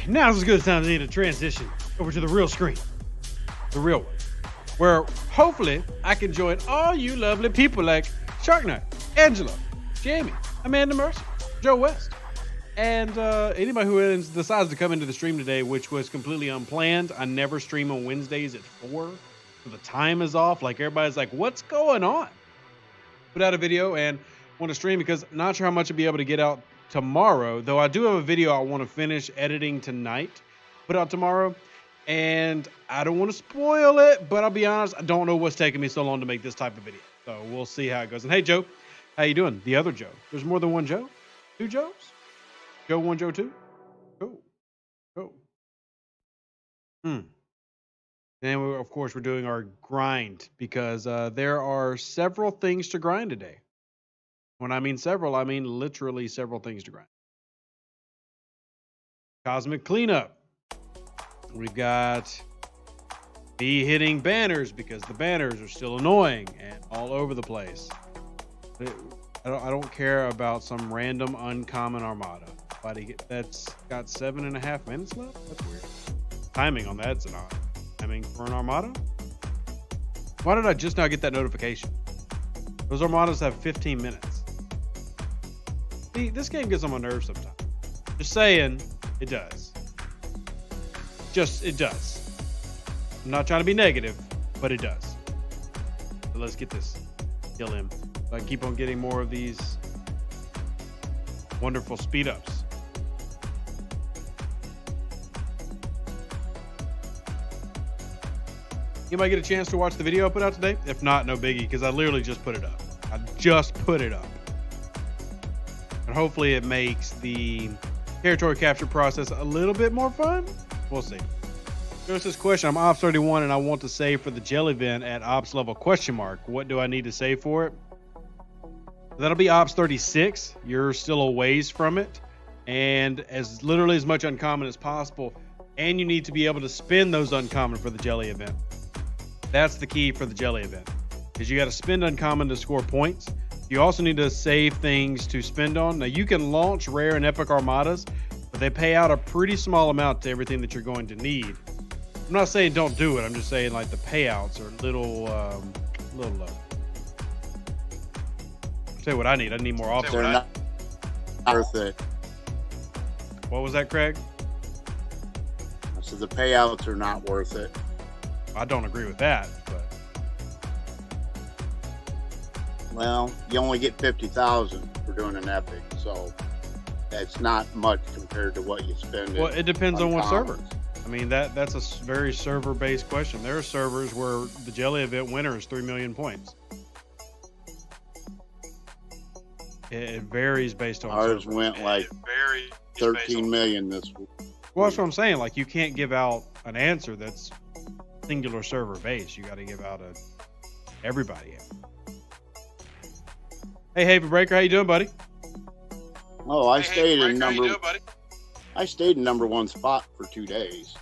Now's as good a time as any to transition over to the real screen, the real one, where hopefully I can join all you lovely people like Shark Knight, Angela, Jamie, Amanda Mercer, Joe West, and anybody who decides to come into the stream today, which was completely unplanned. I never stream on Wednesdays at 4, so the time is off. Like, everybody's like, what's going on? Put out a video and want to stream because I'm not sure how much I'll be able to get out tomorrow, though I do have a video I want to finish editing tonight, put out tomorrow, and I don't want to spoil it, but I'll be honest, I don't know what's taking me so long to make this type of video, so we'll see how it goes. And hey, Joe, how you doing? The other Joe. There's more than one Joe? 2 Joes? Joe 1, Joe 2? Cool. And of course, we're doing our grind because there are several things to grind today. When I mean several, I mean literally several things to grind. Cosmic cleanup. We've got me hitting banners because the banners are still annoying and all over the place. I don't care about some random uncommon armada. That's got 7.5 minutes left? That's weird. Timing on that's an odd. Timing for an armada? Why did I just now get that notification? Those armadas have 15 minutes. See, this game gets on my nerves sometimes. Just saying, it does. It does. I'm not trying to be negative, but it does. So let's get this. Kill him. So I keep on getting more of these wonderful speed ups. Anybody get a chance to watch the video I put out today? If not, no biggie, because I literally just put it up. I just put it up. And hopefully it makes the territory capture process a little bit more fun. We'll see. There's this question. I'm Ops 31 and I want to save for the jelly event at Ops level ? What do I need to save for it? That'll be Ops 36. You're still a ways from it. And literally as much uncommon as possible. And you need to be able to spend those uncommon for the jelly event. That's the key for the jelly event. Is you got to spend uncommon to score points. You also need to save things to spend on. Now you can launch rare and epic armadas, but they pay out a pretty small amount to everything that you're going to need. I'm not saying don't do it. I'm just saying like the payouts are a little low. I'll tell you what I need. I need more officers. They're not worth it. What was that, Craig? So the payouts are not worth it. I don't agree with that, but well, you only get 50,000 for doing an epic, so that's not much compared to what you spend. Well, it depends on what server. commons. I mean, that's a very server-based question. There are servers where the jelly event winner is 3 million points. It varies based on Ours server. went like 13 million this week. Well, that's what I'm saying. Like, you can't give out an answer that's singular server based. You got to give out everybody. Hey, Haven Breaker, how you doing, buddy? Oh, I stayed in number 1 spot for 2 days.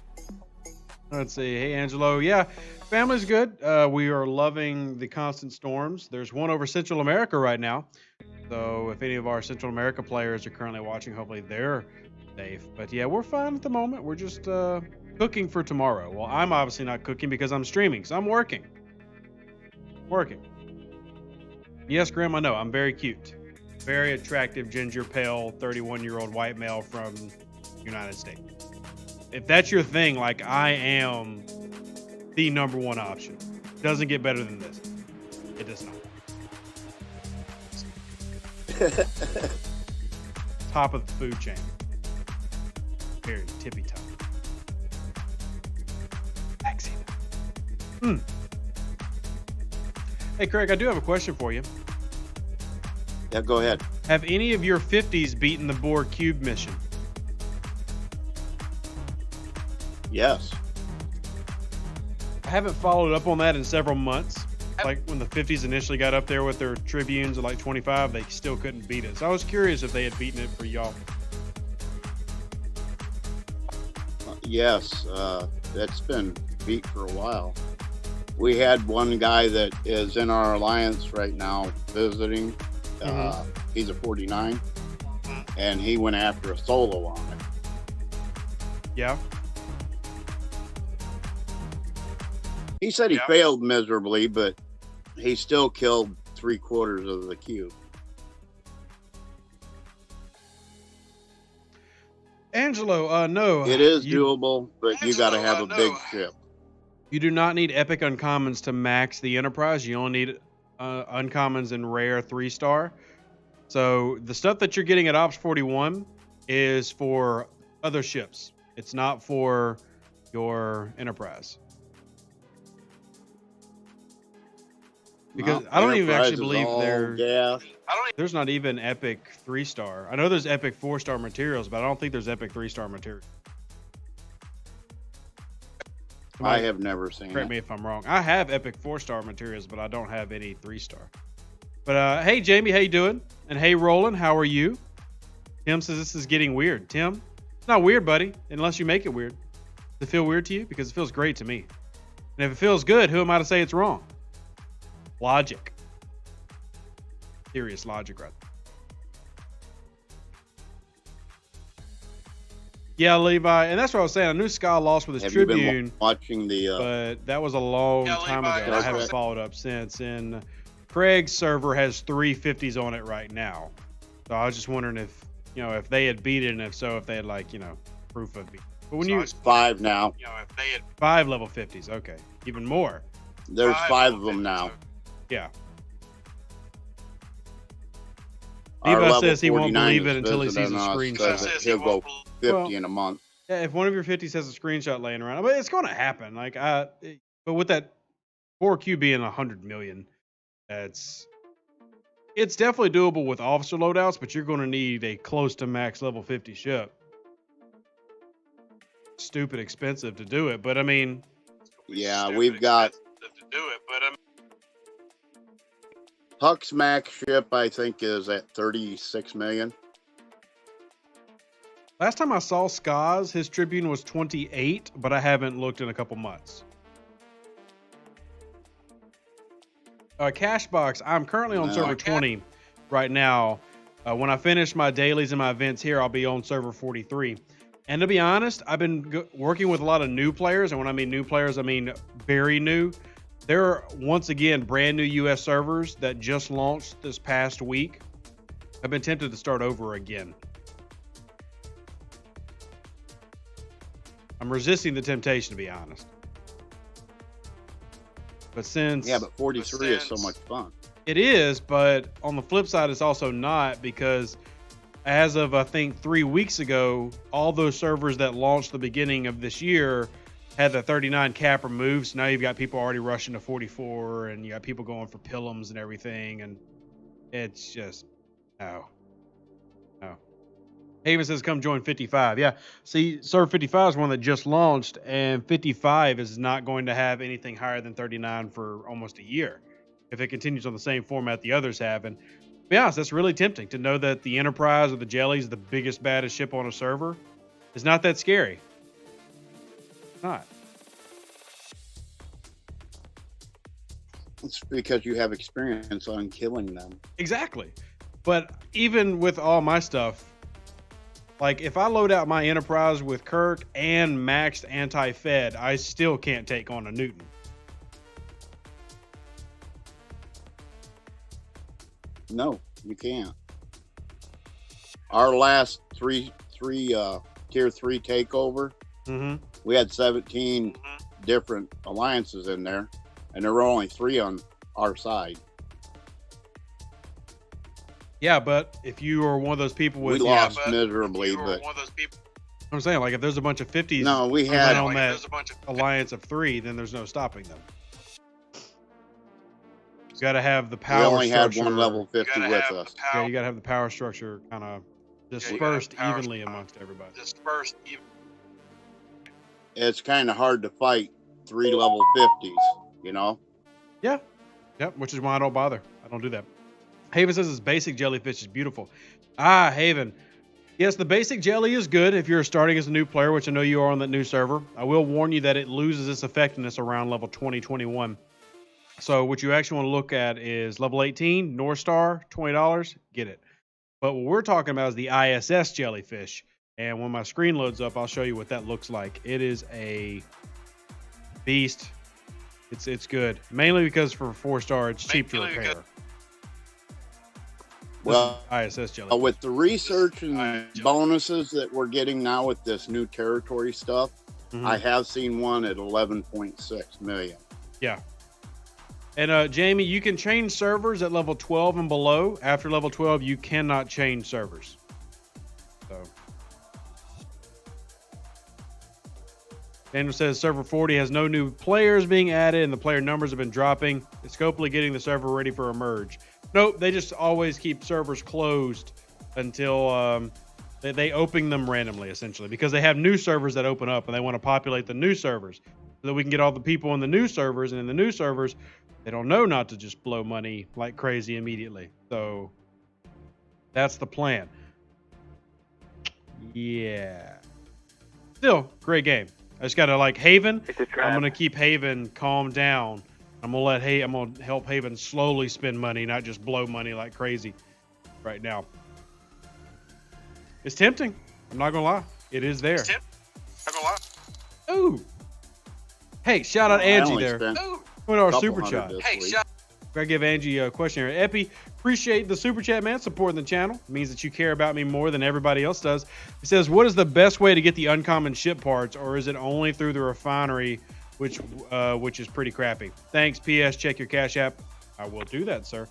Let's see. Hey, Angelo. Yeah, family's good. We are loving the constant storms. There's one over Central America right now. So if any of our Central America players are currently watching, hopefully they're safe. But yeah, we're fine at the moment. We're just cooking for tomorrow. Well, I'm obviously not cooking because I'm streaming, so I'm working. Yes, Graham, I know. I'm very cute. Very attractive, ginger, pale, 31-year-old white male from the United States. If that's your thing, like, I am the number 1 option. Doesn't get better than this. It does not. Top of the food chain. Very tippy top. Vaccine. Hey, Craig, I do have a question for you. Yeah, go ahead. Have any of your 50s beaten the Boar Cube mission? Yes. I haven't followed up on that in several months. Like when the 50s initially got up there with their tribunes at like 25, they still couldn't beat it. So I was curious if they had beaten it for y'all. Yes, that's been beat for a while. We had one guy that is in our alliance right now visiting. He's a 49, and he went after a solo on it. Yeah. He said he failed miserably, but he still killed 3/4 of the queue. Angelo, no. It is doable, but you got to have a big ship. You do not need epic uncommons to max the Enterprise. You only need uncommons and rare 3-star. So the stuff that you're getting at Ops 41 is for other ships. It's not for your Enterprise. Because I don't even actually believe there's not even epic 3-star. I know there's epic 4-star materials, but I don't think there's epic 3-star materials. I have never seen Correct me if I'm wrong. I have epic 4-star materials, but I don't have any 3-star. But hey, Jamie, how you doing? And hey, Roland, how are you? Tim says this is getting weird. Tim, it's not weird, buddy, unless you make it weird. Does it feel weird to you? Because it feels great to me. And if it feels good, who am I to say it's wrong? Logic. Serious logic right there. Yeah, Levi, and that's what I was saying. I knew Scott lost with his Have Tribune. You been watching the? But that was a long time ago. I haven't followed up since. And Craig's server has 350s on it right now. So I was just wondering if if they had beat it, and if so, if they had proof of it. But when so it's 5 now. If they had 5 level 50s, okay, even more. There's 5 of them now. Yeah. Levi says he won't believe it until he sees a screenshot. He'll go 50 in a month. Yeah, if one of your 50s has a screenshot laying around, but it's going to happen. But with that 4Q being 100 million, it's definitely doable with officer loadouts, but you're going to need a close to max level 50 ship. Stupid expensive to do it, but I mean, yeah, we've got Huck's max ship, I think, is at 36 million. Last time I saw Skaz, his Tribune was 28, but I haven't looked in a couple months. Cashbox, I'm currently on server 20 right now. When I finish my dailies and my events here, I'll be on server 43. And to be honest, I've been working with a lot of new players. And when I mean new players, I mean very new. There are, once again, brand new US servers that just launched this past week. I've been tempted to start over again. I'm resisting the temptation, to be honest. But since... Yeah, but 43 is so much fun. It is, but on the flip side, it's also not, because as of, I think, 3 weeks ago, all those servers that launched the beginning of this year had the 39 cap removed. So now you've got people already rushing to 44, and you got people going for Pillums and everything, and it's just... No. Haven says, come join 55. Yeah. See, server 55 is one that just launched, and 55 is not going to have anything higher than 39 for almost a year if it continues on the same format the others have. And to be honest, that's really tempting to know that the Enterprise or the Jelly is the biggest, baddest ship on a server. It's not that scary. It's not. It's because you have experience on killing them. Exactly. But even with all my stuff, like, if I load out my Enterprise with Kirk and maxed anti-fed, I still can't take on a Newton. No, you can't. Our last three tier 3 takeover, we had 17 different alliances in there, and there were only 3 on our side. Yeah, but if you are one of those people with... We lost miserably, but... I'm saying, like, if there's a bunch of 50s... No, we had... on that alliance of 3, then there's no stopping them. You got to have the power structure... We only had one level 50 with us. Yeah, you got to have the power structure kind of dispersed evenly amongst everybody. It's kind of hard to fight 3 level 50s, you know? Yeah. Yep, which is why I don't bother. I don't do that. Haven says his basic jellyfish is beautiful. Ah, Haven. Yes, the basic jelly is good if you're starting as a new player, which I know you are on that new server. I will warn you that it loses its effectiveness around level 20, 21. So what you actually want to look at is level 18, North Star, $20, get it. But what we're talking about is the ISS jellyfish, And when my screen loads up, I'll show you what that looks like. It is a beast. It's good. Mainly because for 4-star, it's cheap to repair. Well, ISS jelly. with the research and bonuses that we're getting now with this new territory stuff, I have seen one at 11.6 million. Yeah. And Jamie, you can change servers at level 12 and below. After level 12, you cannot change servers. So Daniel says server 40 has no new players being added and the player numbers have been dropping. It's Scopely getting the server ready for a merge. Nope, they just always keep servers closed until they open them randomly, essentially, because they have new servers that open up and they want to populate the new servers so that we can get all the people in the new servers. And in the new servers, they don't know not to just blow money like crazy immediately. So that's the plan. Yeah. Still, great game. I just gotta like Haven. I'm gonna keep Haven calm down. I'm gonna help Haven slowly spend money, not just blow money like crazy right now. It's tempting. I'm not gonna lie. It is there. Not gonna lie. Ooh. Hey, shout out Angie there. Ooh. With our super chat. Hey, shout. Gotta give Angie a question here. Epi, appreciate the super chat, man. Supporting the channel. It means that you care about me more than everybody else does. He says, what is the best way to get the uncommon ship parts, or is it only through the refinery, which is pretty crappy? Thanks. PS, check your Cash App. I will do that, sir.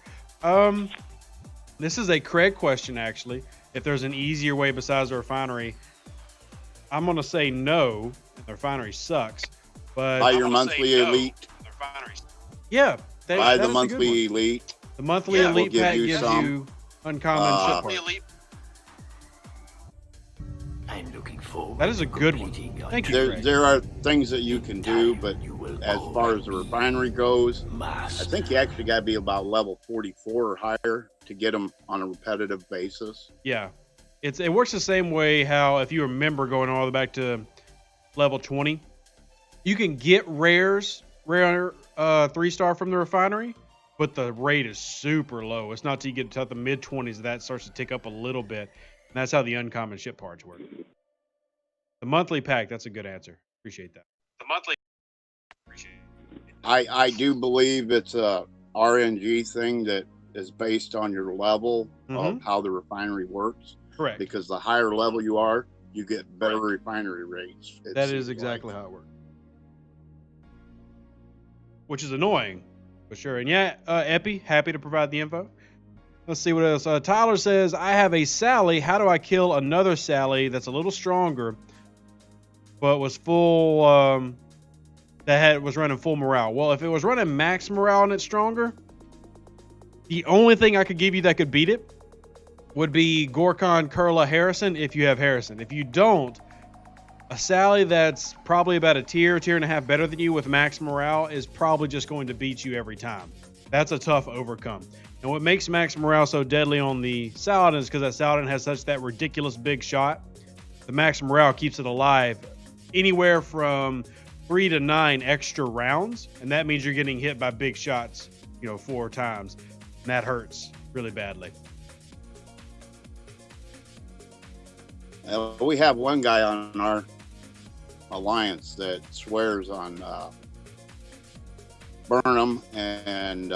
This is a Craig question, actually. If there's an easier way besides the refinery, I'm going to say no. The refinery sucks. But Buy your monthly elite. Yeah. Buy the monthly elite. The monthly elite we'll pack give gives you uncommon ship parts. I'm looking forward. That is a good one. Thank you, Craig. There are things that you can do, but as far as the refinery goes, I think you actually got to be about level 44 or higher to get them on a repetitive basis. Yeah. It works the same way how, if you remember going all the way back to level 20, you can get rare 3-star from the refinery, but the rate is super low. It's not till you get to the mid-20s that starts to tick up a little bit. And that's how the uncommon ship parts work. The monthly pack, that's a good answer. Appreciate that. The monthly. I do believe it's a RNG thing that is based on your level of how the refinery works. Correct. Because the higher level you are, you get better refinery rates. That is exactly how it works. Which is annoying, for sure. And yeah, Epi, happy to provide the info. Let's see what else. Tyler says, I have a Sally. How do I kill another Sally that's a little stronger, but was full, was running full morale? Well, if it was running max morale and it's stronger, the only thing I could give you that could beat it would be Gorkon Kurla Harrison if you have Harrison. If you don't, a Sally that's probably about a tier and a half better than you with max morale is probably just going to beat you every time. That's a tough overcome. And what makes max morale so deadly on the Saladin is because that Saladin has that ridiculous big shot. The max morale keeps it alive anywhere from 3 to 9 extra rounds. And that means you're getting hit by big shots, 4 times. And that hurts really badly. We have one guy on our alliance that swears on Burnham and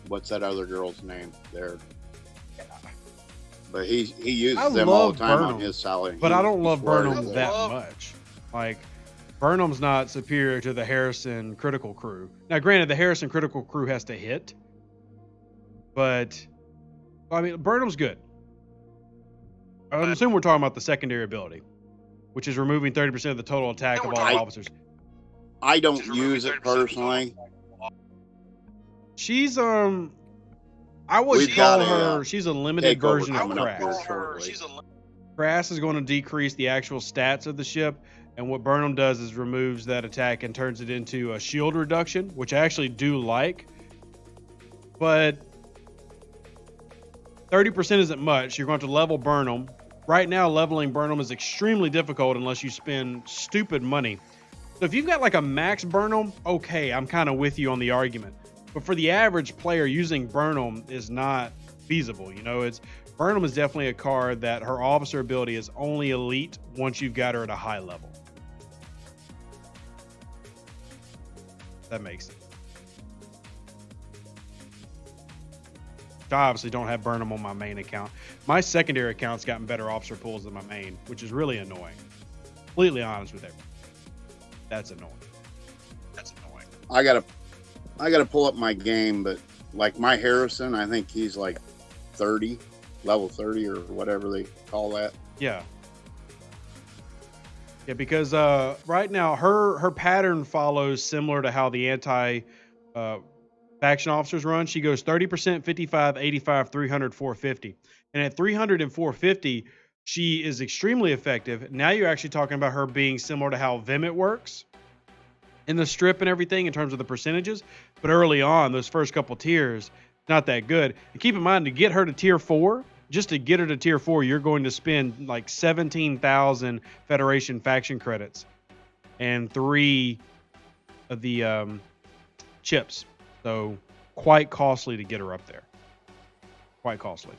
what's that other girl's name there? But he uses them all the time Burnham, on his salary. But I don't love Burnham that much. Like, Burnham's not superior to the Harrison critical crew. Now, granted, the Harrison critical crew has to hit, but I mean, Burnham's good. I assume we're talking about the secondary ability, which is removing 30% of the total attack of all officers. I don't use it personally. She's I would call her. She's a limited version of Crass. Crass is going to decrease the actual stats of the ship, and what Burnham does is removes that attack and turns it into a shield reduction, which I actually do like. But 30% isn't much. You're going to level Burnham. Right now, leveling Burnham is extremely difficult unless you spend stupid money. So if you've got like a max Burnham, okay, I'm kind of with you on the argument. But for the average player, using Burnham is not feasible. Burnham is definitely a card that her officer ability is only elite once you've got her at a high level. That makes sense. I obviously don't have Burnham on my main account. My secondary account's gotten better officer pulls than my main, which is really annoying. Completely honest with everyone. That's annoying. That's annoying. I gotta pull up my game, but like my Harrison, I think he's like 30, level 30 or whatever they call that. Yeah. Yeah, because right now her pattern follows similar to how the anti faction officers run. She goes 30%, 55, 85, 300, 450. And at 300 and 450, she is extremely effective. Now you're actually talking about her being similar to how Vimit works in the strip and everything in terms of the percentages. But early on, those first couple tiers, not that good. And keep in mind, to get her to tier 4, just to get her to tier 4, you're going to spend like 17,000 Federation faction credits and 3 of the chips. So quite costly to get her up there. Quite costly.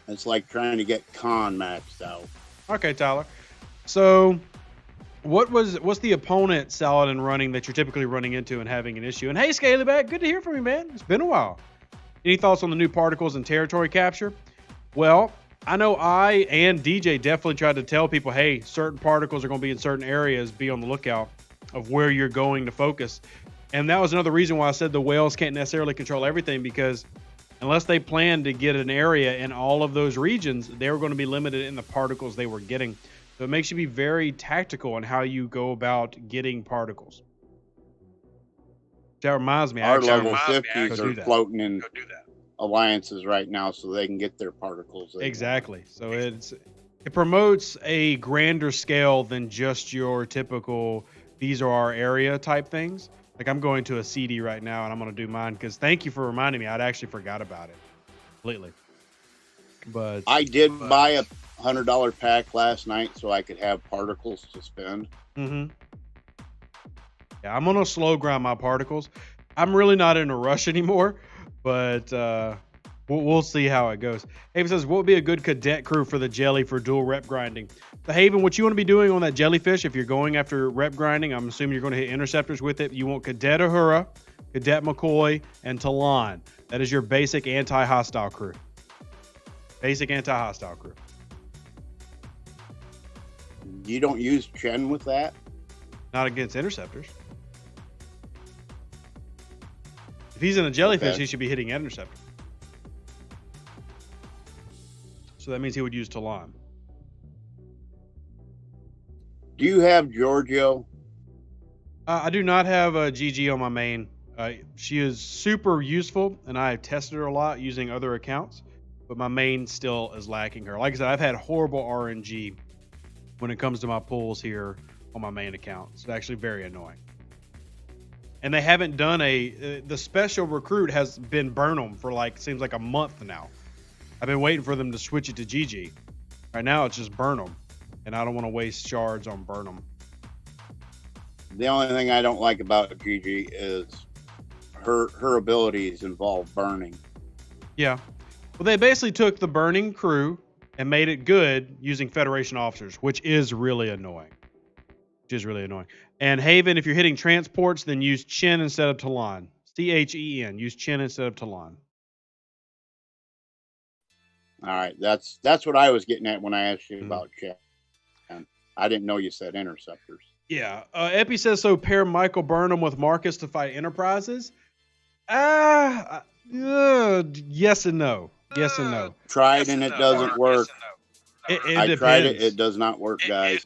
It's like trying to get Khan maxed out. Okay, Tyler. So what's the opponent Saladin running that you're typically running into and having an issue? And hey, Scalyback, good to hear from you, man. It's been a while. Any thoughts on the new particles and territory capture? Well, I know I and DJ definitely tried to tell people, hey, certain particles are going to be in certain areas. Be on the lookout of where you're going to focus. And that was another reason why I said the whales can't necessarily control everything, because unless they plan to get an area in all of those regions, they were going to be limited in the particles they were getting. So it makes you be very tactical in how you go about getting particles. That reminds me, our level 50s are floating in alliances right now so they can get their particles. Exactly. So it promotes a grander scale than just your typical these are our area type things. Like I'm going to a CD right now and I'm going to do mine because thank you for reminding me. I'd actually forgot about it completely. But I did buy a $100 pack last night so I could have particles to spend. Mm-hmm. Yeah, I'm going to slow grind my particles. I'm really not in a rush anymore, but we'll see how it goes. Haven says, what would be a good cadet crew for the jelly for dual rep grinding? The Haven, what you want to be doing on that jellyfish, if you're going after rep grinding, I'm assuming you're going to hit interceptors with it. You want Cadet Uhura, Cadet McCoy, and Talon. That is your basic anti-hostile crew. Basic anti-hostile crew. You don't use Chen with that? Not against interceptors. If he's in a jellyfish, he should be hitting interceptor. So that means he would use Talon. Do you have Giorgio? I do not have a GG on my main. She is super useful, and I have tested her a lot using other accounts, but my main still is lacking her. Like I said, I've had horrible RNG when it comes to my pulls here on my main account. It's actually very annoying. And they haven't done the special recruit has been Burnham for seems like a month now. I've been waiting for them to switch it to GG. Right now it's just Burnham, and I don't want to waste shards on Burnham. The only thing I don't like about GG is her abilities involve burning. Yeah. Well, they basically took the burning crew and made it good using Federation officers, which is really annoying. And Haven, if you're hitting transports, then use Chen instead of Talon. Chen. Use Chen instead of Talon. All right. That's what I was getting at when I asked you about Chen. I didn't know you said interceptors. Yeah. Epi says, so pair Michael Burnham with Marcus to fight Enterprises? Yes and no. Yes and no. Tried and it doesn't work. I tried it. It does not work, guys.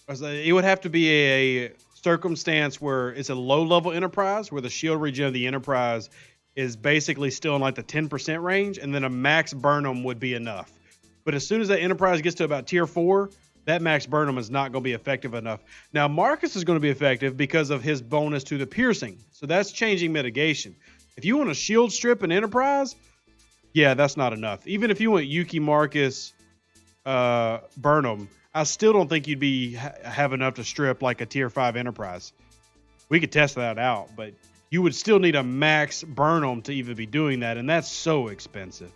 It would have to be a circumstance where it's a low-level Enterprise, where the shield regen of the Enterprise is basically still in the 10% range, and then a max Burnham would be enough. But as soon as that Enterprise gets to about tier 4, that max Burnham is not going to be effective enough. Now, Marcus is going to be effective because of his bonus to the piercing. So that's changing mitigation. If you want a shield strip in Enterprise, yeah, that's not enough. Even if you want Yuki, Marcus, Burnham, I still don't think you'd have enough to strip like a tier 5 Enterprise. We could test that out, but you would still need a max Burnham to even be doing that, and that's so expensive.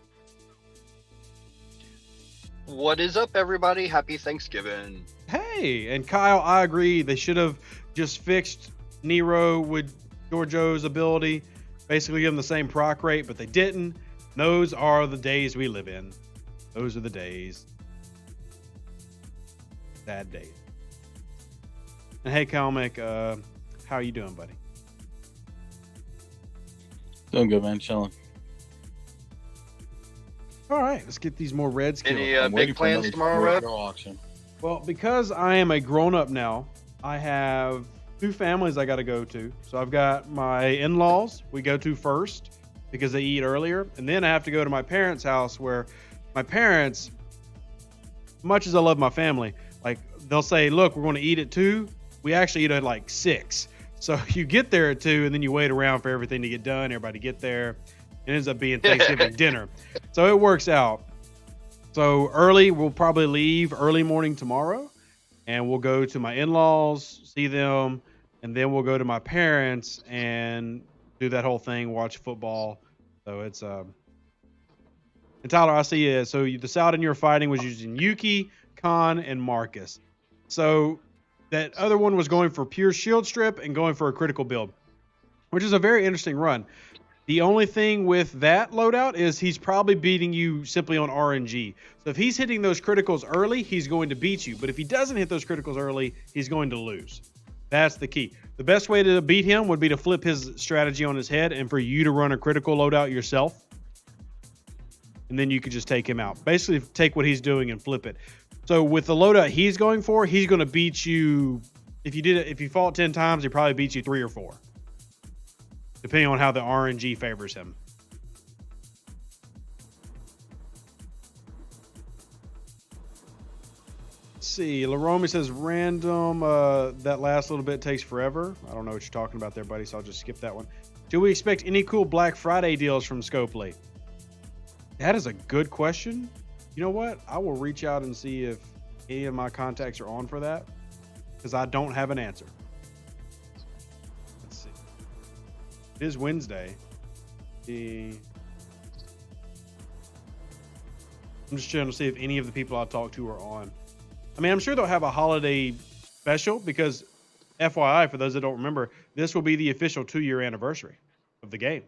What is up, everybody? Happy Thanksgiving. Hey, and Kyle, I agree. They should have just fixed Nero with Giorgio's ability, basically give him the same proc rate, but they didn't. Those are the days we live in. Those are the days. Sad days. And hey, Calmic, how are you doing, buddy? Doing good, man. Chilling. All right, let's get these more reds killed. Any big plans tomorrow, Red? Auction. Well, because I am a grown-up now, I have 2 families I got to go to. So I've got my in-laws we go to first because they eat earlier. And then I have to go to my parents' house where my parents, much as I love my family, like they'll say, look, we're going to eat at 2. We actually eat at like 6. So you get there at 2 and then you wait around for everything to get done, everybody get there. It ends up being Thanksgiving dinner. So it works out. So early, we'll probably leave early morning tomorrow and we'll go to my in-laws, see them, and then we'll go to my parents and do that whole thing, watch football. So it's, and Tyler, I see it. So the Saladin you're fighting was using Yuki, Khan, and Marcus. So that other one was going for pure shield strip and going for a critical build, which is a very interesting run. The only thing with that loadout is he's probably beating you simply on RNG. So if he's hitting those criticals early, he's going to beat you. But if he doesn't hit those criticals early, he's going to lose. That's the key. The best way to beat him would be to flip his strategy on his head and for you to run a critical loadout yourself. And then you could just take him out. Basically, take what he's doing and flip it. So with the loadout he's going for, he's going to beat you. If you fought 10 times, he probably beats you 3 or 4. Depending on how the RNG favors him. Let's see. Laromi says random. That last little bit takes forever. I don't know what you're talking about there, buddy, so I'll just skip that one. Do we expect any cool Black Friday deals from Scopely? That is a good question. You know what? I will reach out and see if any of my contacts are on for that, because I don't have an answer. Let's see. It is Wednesday. I'm just trying to see if any of the people I talked to are on. I mean, I'm sure they'll have a holiday special because, FYI, for those that don't remember, this will be the official 2-year anniversary of the game.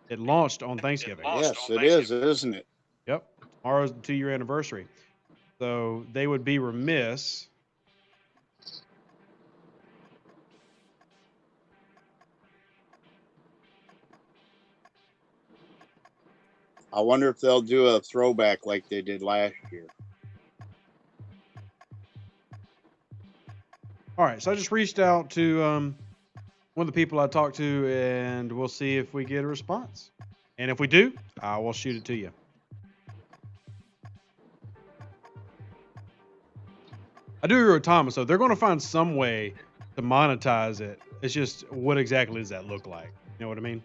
It launched on Thanksgiving. Yes, it is, isn't it? Yep. Tomorrow's the 2-year anniversary. So they would be remiss. I wonder if they'll do a throwback like they did last year. All right. So I just reached out to one of the people I talked to, and we'll see if we get a response. And if we do, I will shoot it to you. I do agree with Thomas, though. They're going to find some way to monetize it. It's just, what exactly does that look like? You know what I mean?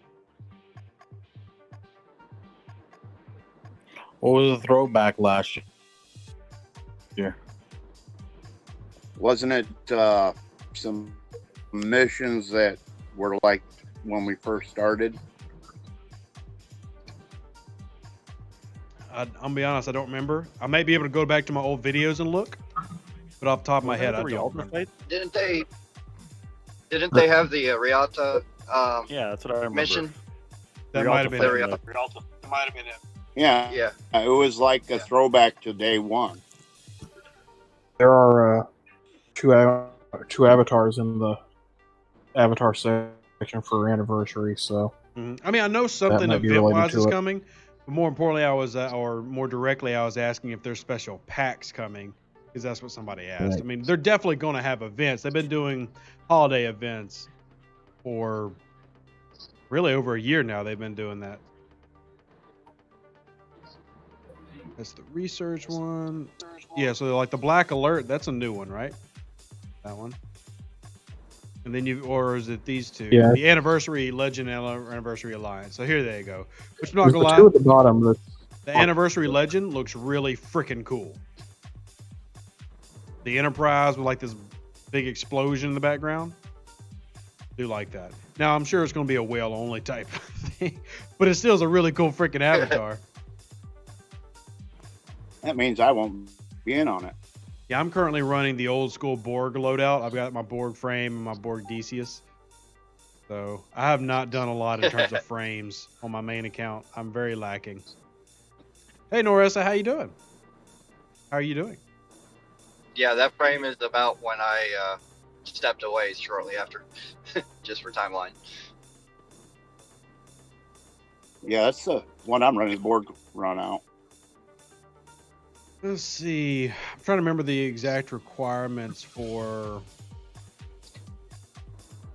What was the throwback last year? Wasn't it some missions that were like when we first started? I'm gonna be honest, I don't remember. I may be able to go back to my old videos and look, but off the top of my head, I don't remember. Didn't they have the Riata Yeah, that's what I remember. mission? That might have been Rialto. it. That might have been it. Yeah. Yeah. It was like a throwback to day one. There are two avatars in the avatar section for anniversary, so I mean, I know something might be event-wise related is to it. coming, but more importantly, or more directly, I was asking if there's special packs coming, because that's what somebody asked. Right. I mean, they're definitely going to have events. They've been doing holiday events for really over a year now. They've been doing that. That's the research one. Yeah, so like the Black Alert, that's a new one, right? That one. And then or is it these two? Yeah. The Anniversary Legend and Anniversary Alliance. So here they go. Which I'm not there's gonna the lie, two at the bottom. the Anniversary Legend looks really freaking cool. The Enterprise with like this big explosion in the background. Do like that. Now I'm sure it's gonna be a whale only type thing, but it still is a really cool freaking avatar. That means I won't be in on it. Yeah, I'm currently running the old school Borg loadout. I've got my Borg frame and my Borg Decius. So I have not done a lot in terms of frames on my main account. I'm very lacking. Hey, Noressa, how you doing? How are you doing? Yeah, that frame is about when I stepped away shortly after, just for timeline. Yeah, that's the one I'm running. Board run out. Let's see. I'm trying to remember the exact requirements for.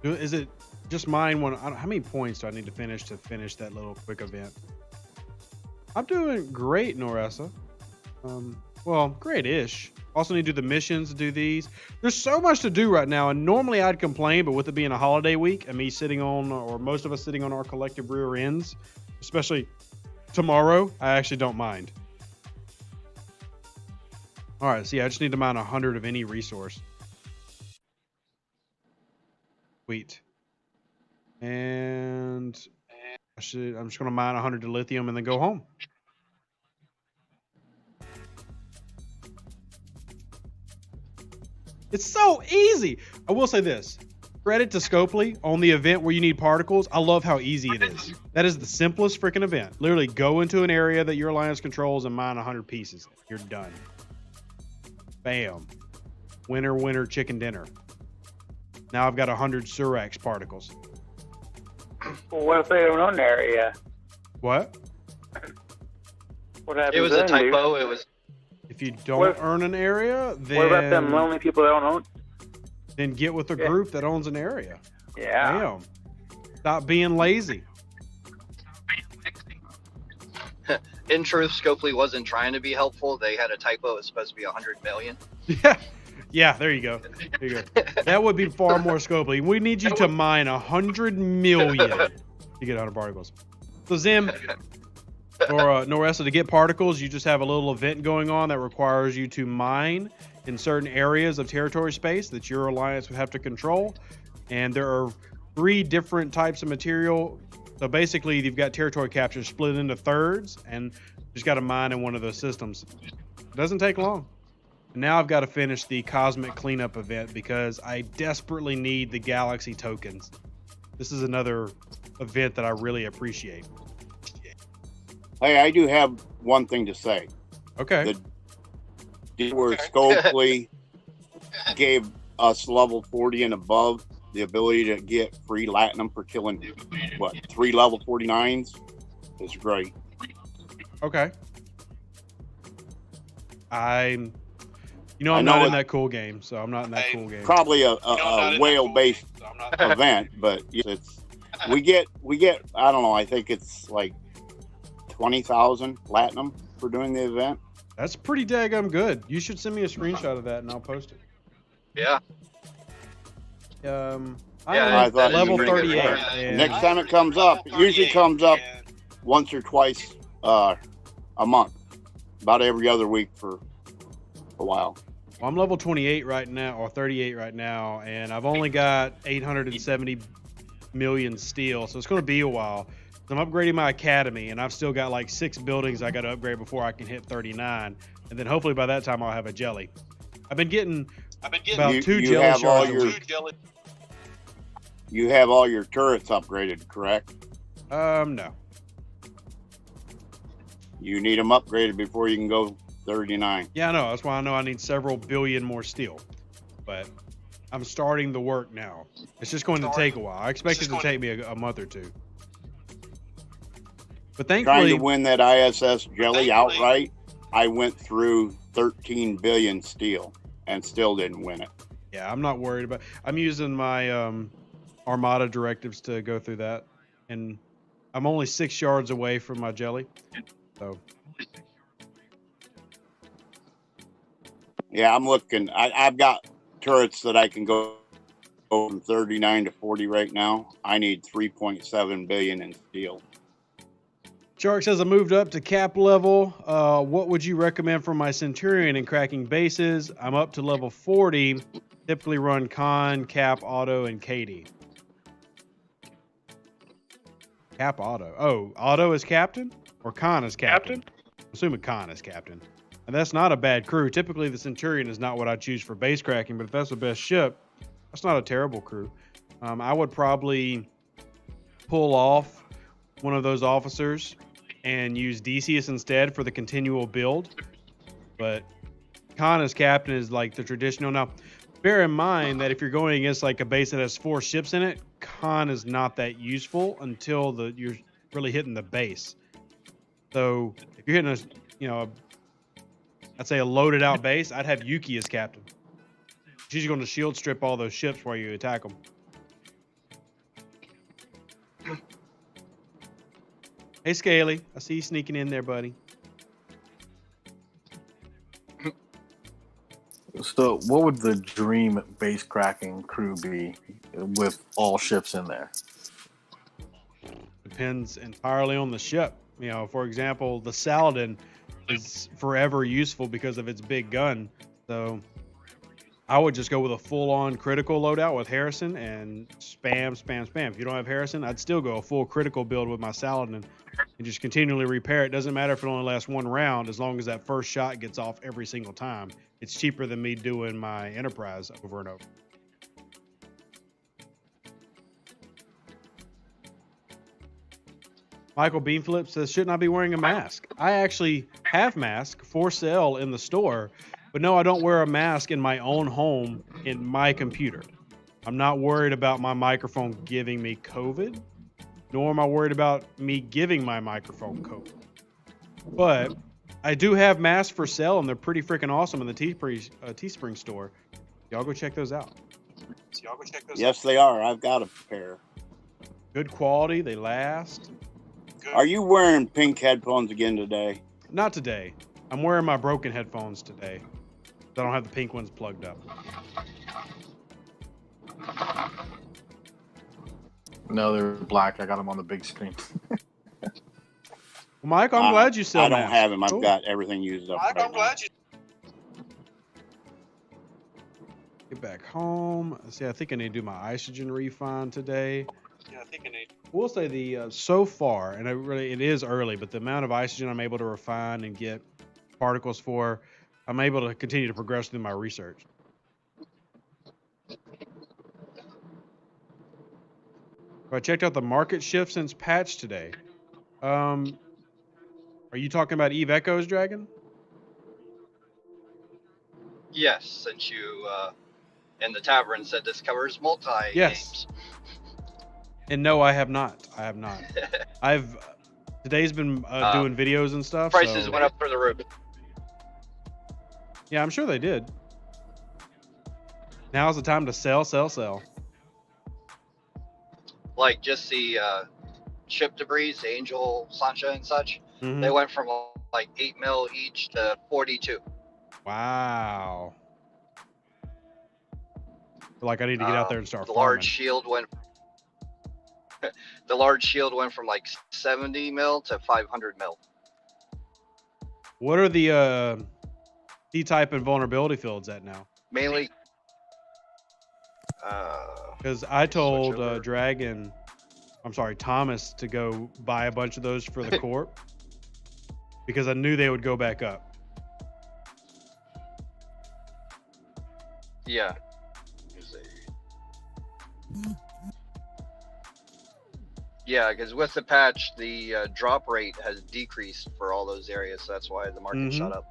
Is it just mine? How many points do I need to finish that little quick event? I'm doing great, Noressa. Well, great-ish. Also need to do the missions to do these. There's so much to do right now, and normally I'd complain, but with it being a holiday week and me sitting on, or most of us sitting on our collective rear ends, especially tomorrow, I actually don't mind. All right, see, I just need to mine 100 of any resource. Sweet. And I'm just going to mine 100 dilithium and then go home. It's so easy. I will say this. Credit to Scopely on the event where you need particles. I love how easy it is. That is the simplest freaking event. Literally go into an area that your alliance controls and mine 100 pieces. You're done. Bam. Winner, winner, chicken dinner. Now I've got 100 Surax particles. Well, what if they don't own the area? What? What happens It was then, a typo. It was. If you don't earn an area, then what about them lonely people that don't own? Then get with a group that owns an area. Yeah. Damn. Stop being lazy. In truth, Scopely wasn't trying to be helpful. They had a typo. It's supposed to be 100 million. Yeah, there you go. There you go. That would be far more Scopely. We need you to mine 100 million to get 100 particles. So Zim or Noressa, to get particles, you just have a little event going on that requires you to mine in certain areas of territory space that your alliance would have to control. And there are 3 different types of material. So basically, you've got territory capture split into thirds, and you just got to mine in one of those systems. It doesn't take long. And now I've got to finish the cosmic cleanup event because I desperately need the galaxy tokens. This is another event that I really appreciate. Hey, I do have one thing to say. Okay. Where Scopely gave us level 40 and above the ability to get free latinum for killing, 3 level 49s is great. Okay. I'm not in that cool game, so I'm not in that cool game. Probably a whale-based event, but we get I don't know, I think it's like 20,000 latinum for doing the event. That's pretty daggum good. You should send me a screenshot of that and I'll post it. Yeah. I thought level pretty good 38. run. And Next time it comes up, it usually comes up once or twice a month, about every other week for a while. I'm level 28 right now, or 38 right now, and I've only got 870 million steel, so it's going to be a while. I'm upgrading my academy, and I've still got like 6 buildings I got to upgrade before I can hit 39, and then hopefully by that time I'll have a jelly. I've been getting about 2 jelly shards a week. You have all your turrets upgraded, correct? No. You need them upgraded before you can go 39. Yeah, I know. That's why I know I need several billion more steel. But I'm starting the work now. It's just going to take a while. I expect it to take me a month or 2. But thankfully, trying to win that ISS jelly outright, I went through 13 billion steel and still didn't win it. Yeah, I'm not worried about. I'm using my Armada directives to go through that, and I'm only 6 yards away from my jelly. So. Yeah, I'm looking. I've got turrets that I can go from 39 to 40 right now. I need 3.7 billion in steel. Shark says I moved up to cap level. What would you recommend for my Centurion in cracking bases? I'm up to level 40. Typically run con, cap, auto, and Katie. Cap auto. Oh, auto is captain? Or con is captain? I'm assuming con is captain. And that's not a bad crew. Typically, the Centurion is not what I choose for base cracking, but if that's the best ship, that's not a terrible crew. I would probably pull off one of those officers and use Decius instead for the continual build. But Khan as captain is like the traditional. Now, bear in mind that if you're going against like a base that has 4 ships in it, Khan is not that useful until you're really hitting the base. So if you're hitting I'd say a loaded out base, I'd have Yuki as captain. She's going to shield strip all those ships while you attack them. Hey, Scaly, I see you sneaking in there, buddy. So, what would the dream base cracking crew be with all ships in there? Depends entirely on the ship. For example, the Saladin is forever useful because of its big gun. So I would just go with a full-on critical loadout with Harrison and spam. If you don't have Harrison, I'd still go a full critical build with my Saladin and just continually repair it. Doesn't matter if it only lasts 1 round, as long as that first shot gets off every single time. It's cheaper than me doing my Enterprise over and over. Michael Beanflip says, shouldn't I be wearing a mask? I actually have mask for sale in the store, but no, I don't wear a mask in my own home in my computer. I'm not worried about my microphone giving me COVID, nor am I worried about me giving my microphone COVID. But I do have masks for sale, and they're pretty freaking awesome in the Teespring store. Y'all go check those out. Yes, they are. I've got a pair. Good quality. They last. Are you wearing pink headphones again today? Not today. I'm wearing my broken headphones today. I don't have the pink ones plugged up. No, they're black. I got them on the big screen. Well, Mike, I'm glad you sell I don't masks. have them. I've Cool. got everything used up. Mike, I'm glad you. Get back home. See, I think I need to do my isogen refine today. We'll say so far, and it is early, but the amount of isogen I'm able to refine and get particles for, I'm able to continue to progress through my research. I checked out the market shift since patch today. Are you talking about Eve Echoes, Dragon? Yes, since you in the tavern said this covers multi Yes. games. And no, I have not. Today's been doing videos and stuff. Prices so. went up for the roof. Yeah, I'm sure they did. Now's the time to sell. Like just the ship debris, Angel, Sancha, and such. Mm-hmm. They went from like 8 mil each to 42. Wow. Like I need to get out there and start the farming. large shield went from like 70 mil to 500 mil. What are the T-type and vulnerability fields at now? Mainly because I told Thomas to go buy a bunch of those for the corp because I knew they would go back up. Yeah. Yeah, because with the patch, the drop rate has decreased for all those areas, so that's why the market shot up.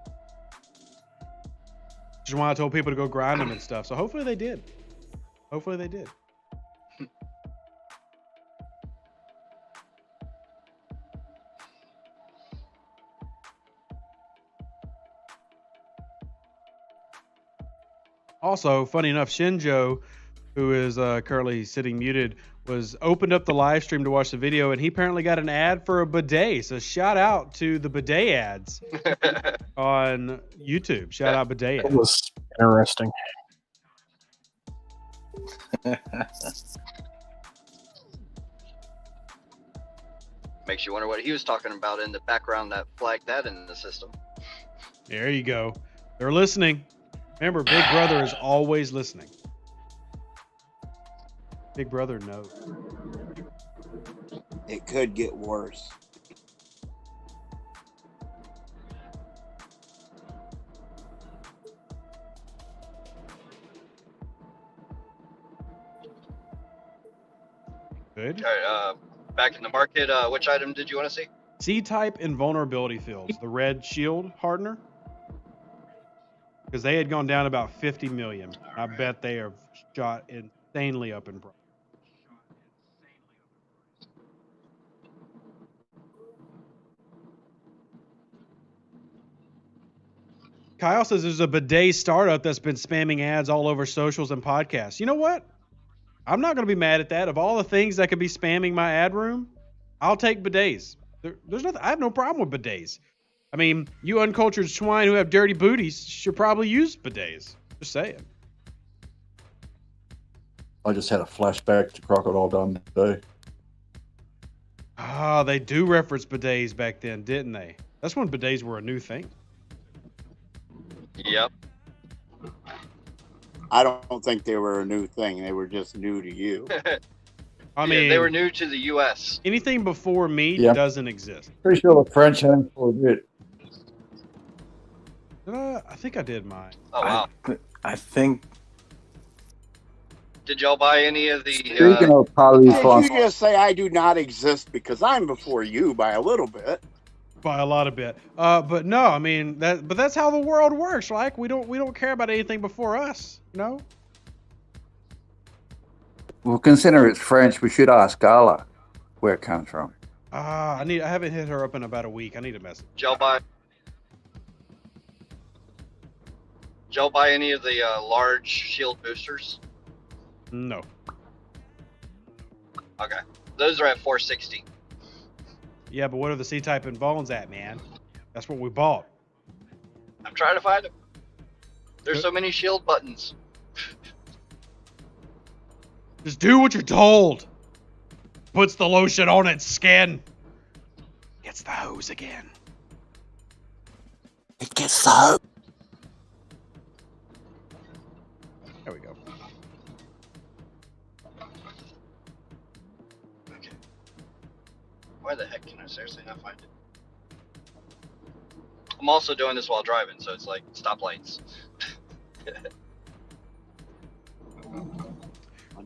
Which is why I told people to go grind them and stuff. So hopefully they did. Also, funny enough, Shinjo, who is currently sitting muted, was opened up the live stream to watch the video, and he apparently got an ad for a bidet. So shout out to the bidet ads on YouTube. Shout out bidet ads. It was interesting. Makes you wonder what he was talking about in the background that flagged that in the system. There you go. They're listening. Remember, Big Brother is always listening. Big Brother knows. It could get worse. Good. All right, back in the market. Which item did you want to see? C-type invulnerability fields, the red shield hardener. Because they had gone down about 50 million. I bet they have shot insanely up in price. Kyle says there's a bidet startup that's been spamming ads all over socials and podcasts. You know what? I'm not going to be mad at that. Of all the things that could be spamming my ad room, I'll take bidets. There's nothing. I have no problem with bidets. I mean, you uncultured swine who have dirty booties should probably use bidets. Just saying. I just had a flashback to Crocodile Dundee. Ah, they do reference bidets back then, didn't they? That's when bidets were a new thing. Yep. I don't think they were a new thing. They were just new to you. I mean, they were new to the U.S. Anything before me doesn't exist. Pretty sure the French had them for a bit. I think I did mine. Oh wow! I think. Did y'all buy any of the? Speaking of Paris Did France, you just say I do not exist because I'm before you by a little bit? By a lot of bit. But no, I mean that. But that's how the world works. Like we don't care about anything before us. You know. well, consider it's French. We should ask Gala where it comes from. I haven't hit her up in about a week. I need a message. Did y'all buy any of the large shield boosters? No. Okay, those are at 460. Yeah, but what are the C-type and bones at, man? That's what we bought. I'm trying to find them. There's so many shield buttons. Just do what you're told. Puts the lotion on its skin. Gets the hose again. It gets the hose. There we go. Okay. Why the heck can I seriously not find it? I'm also doing this while driving, so it's like stoplights.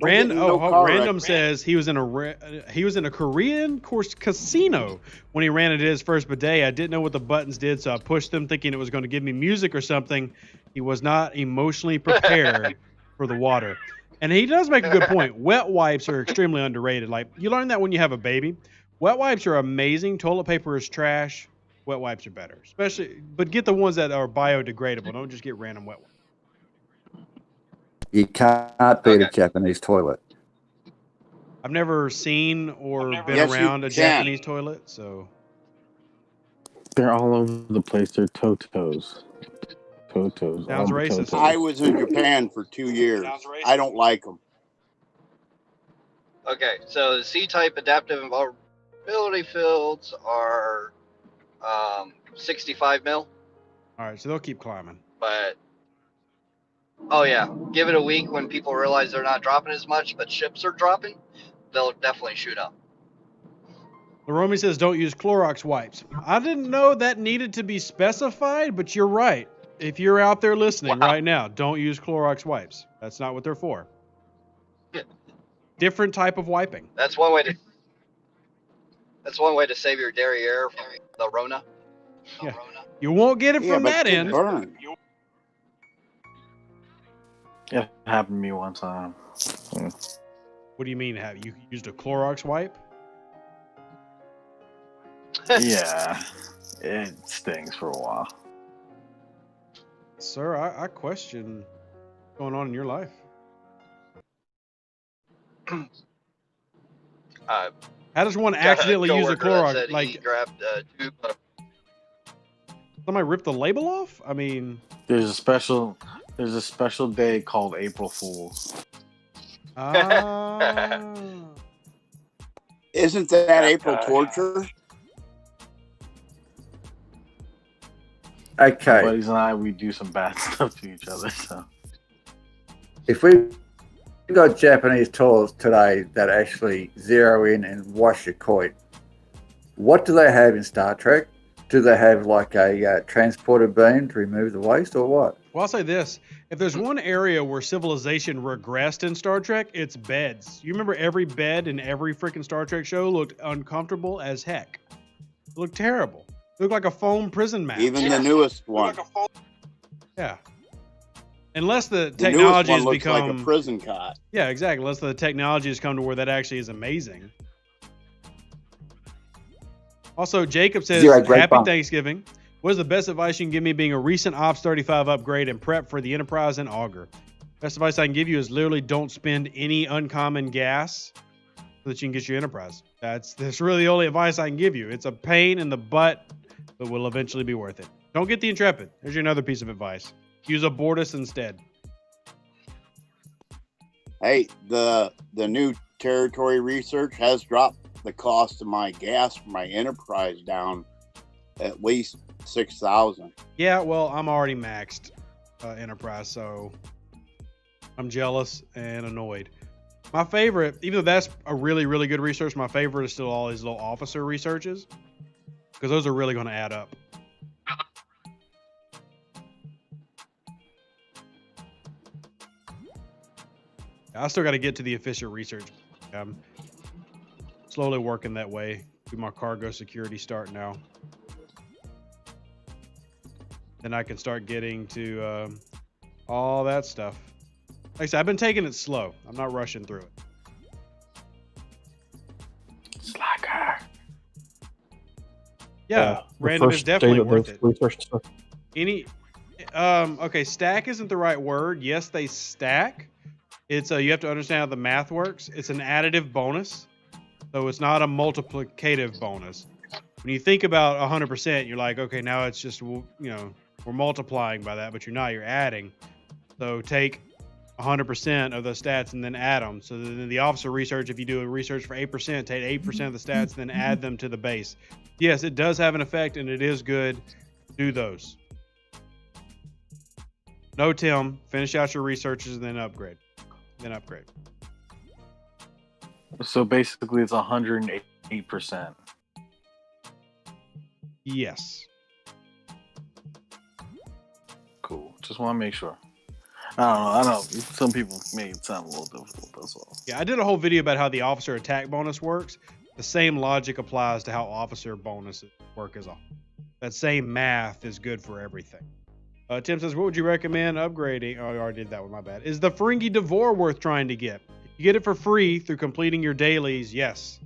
Random says he was in a Korean casino when he ran into his first bidet. I didn't know what the buttons did, so I pushed them thinking it was going to give me music or something. He was not emotionally prepared for the water. And he does make a good point. Wet wipes are extremely underrated. Like, you learn that when you have a baby. Wet wipes are amazing. Toilet paper is trash. Wet wipes are better. But get the ones that are biodegradable. Don't just get random wet wipes. You can't beat a Japanese toilet. I've never seen or been around a Japanese toilet, so. They're all over the place. They're totos. Totos. Sounds racist. Totos. I was in Japan for 2 years. I don't like them. Okay, so the C-type adaptive invulnerability fields are 65 mil. All right, so they'll keep climbing. But oh yeah, give it a week when people realize they're not dropping as much, but ships are dropping, they'll definitely shoot up. Laromi says don't use Clorox wipes. I didn't know that needed to be specified, but you're right. If you're out there listening right now, don't use Clorox wipes. That's not what they're for. Different type of wiping. That's one way to save your derriere from the Rona. Yeah. You won't get it from that end. Burn. It happened to me one time. What do you mean? Have you used a Clorox wipe? Yeah, it stings for a while. Sir, I question what's going on in your life. How does one accidentally use a Clorox? Like, he grabbed a tube of... Somebody ripped the label off? I mean, there's a special day called April Fool's. Isn't that April torture? Okay. My buddies and I, we do some bad stuff to each other. So if we got Japanese toilets today that actually zero in and wash your coit, what do they have in Star Trek? Do they have like a transporter beam to remove the waste or what? Well, I'll say this. If there's one area where civilization regressed in Star Trek, it's beds. You remember every bed in every freaking Star Trek show looked uncomfortable as heck. It looked terrible. It looked like a foam prison mat. Even the newest one. Yeah. Unless the The technology newest one has looks become like a prison cot. Yeah, exactly. Unless the technology has come to where that actually is amazing. Also, Jacob says, Happy Thanksgiving. What is the best advice you can give me being a recent Ops 35 upgrade and prep for the Enterprise and Augur? Best advice I can give you is literally don't spend any uncommon gas so that you can get your Enterprise. That's really the only advice I can give you. It's a pain in the butt, but will eventually be worth it. Don't get the Intrepid. There's your another piece of advice. Use a Bortus instead. Hey, the new territory research has dropped the cost of my gas for my Enterprise down at least 6,000. Yeah, well, I'm already maxed Enterprise, so I'm jealous and annoyed. My favorite, even though that's a really, really good research, my favorite is still all these little officer researches because those are really going to add up. I still got to get to the efficient research. I'm slowly working that way. Do my cargo security start now. Then I can start getting to all that stuff. Like I said, I've been taking it slow. I'm not rushing through it. Slacker. Yeah, random is definitely worth it. Research stuff. Okay, stack isn't the right word. Yes, they stack. It's you have to understand how the math works. It's an additive bonus, so it's not a multiplicative bonus. When you think about 100%, you're like, okay, now it's just, we're multiplying by that, but you're not. You're adding. So take 100% of the stats and then add them. So then the officer research, if you do a research for 8%, take 8% of the stats, then add them to the base. Yes, it does have an effect, and it is good. Do those. No, Tim. Finish out your researches and then upgrade. So basically, it's 108%. Yes. Cool. Just want to make sure. I don't know. Some people make it sound a little difficult. That's all. Yeah, I did a whole video about how the officer attack bonus works. The same logic applies to how officer bonuses work as well. That same math is good for everything. Tim says, what would you recommend upgrading? Oh, I already did that one, my bad. Is the Ferengi Devore worth trying to get? You get it for free through completing your dailies, yes.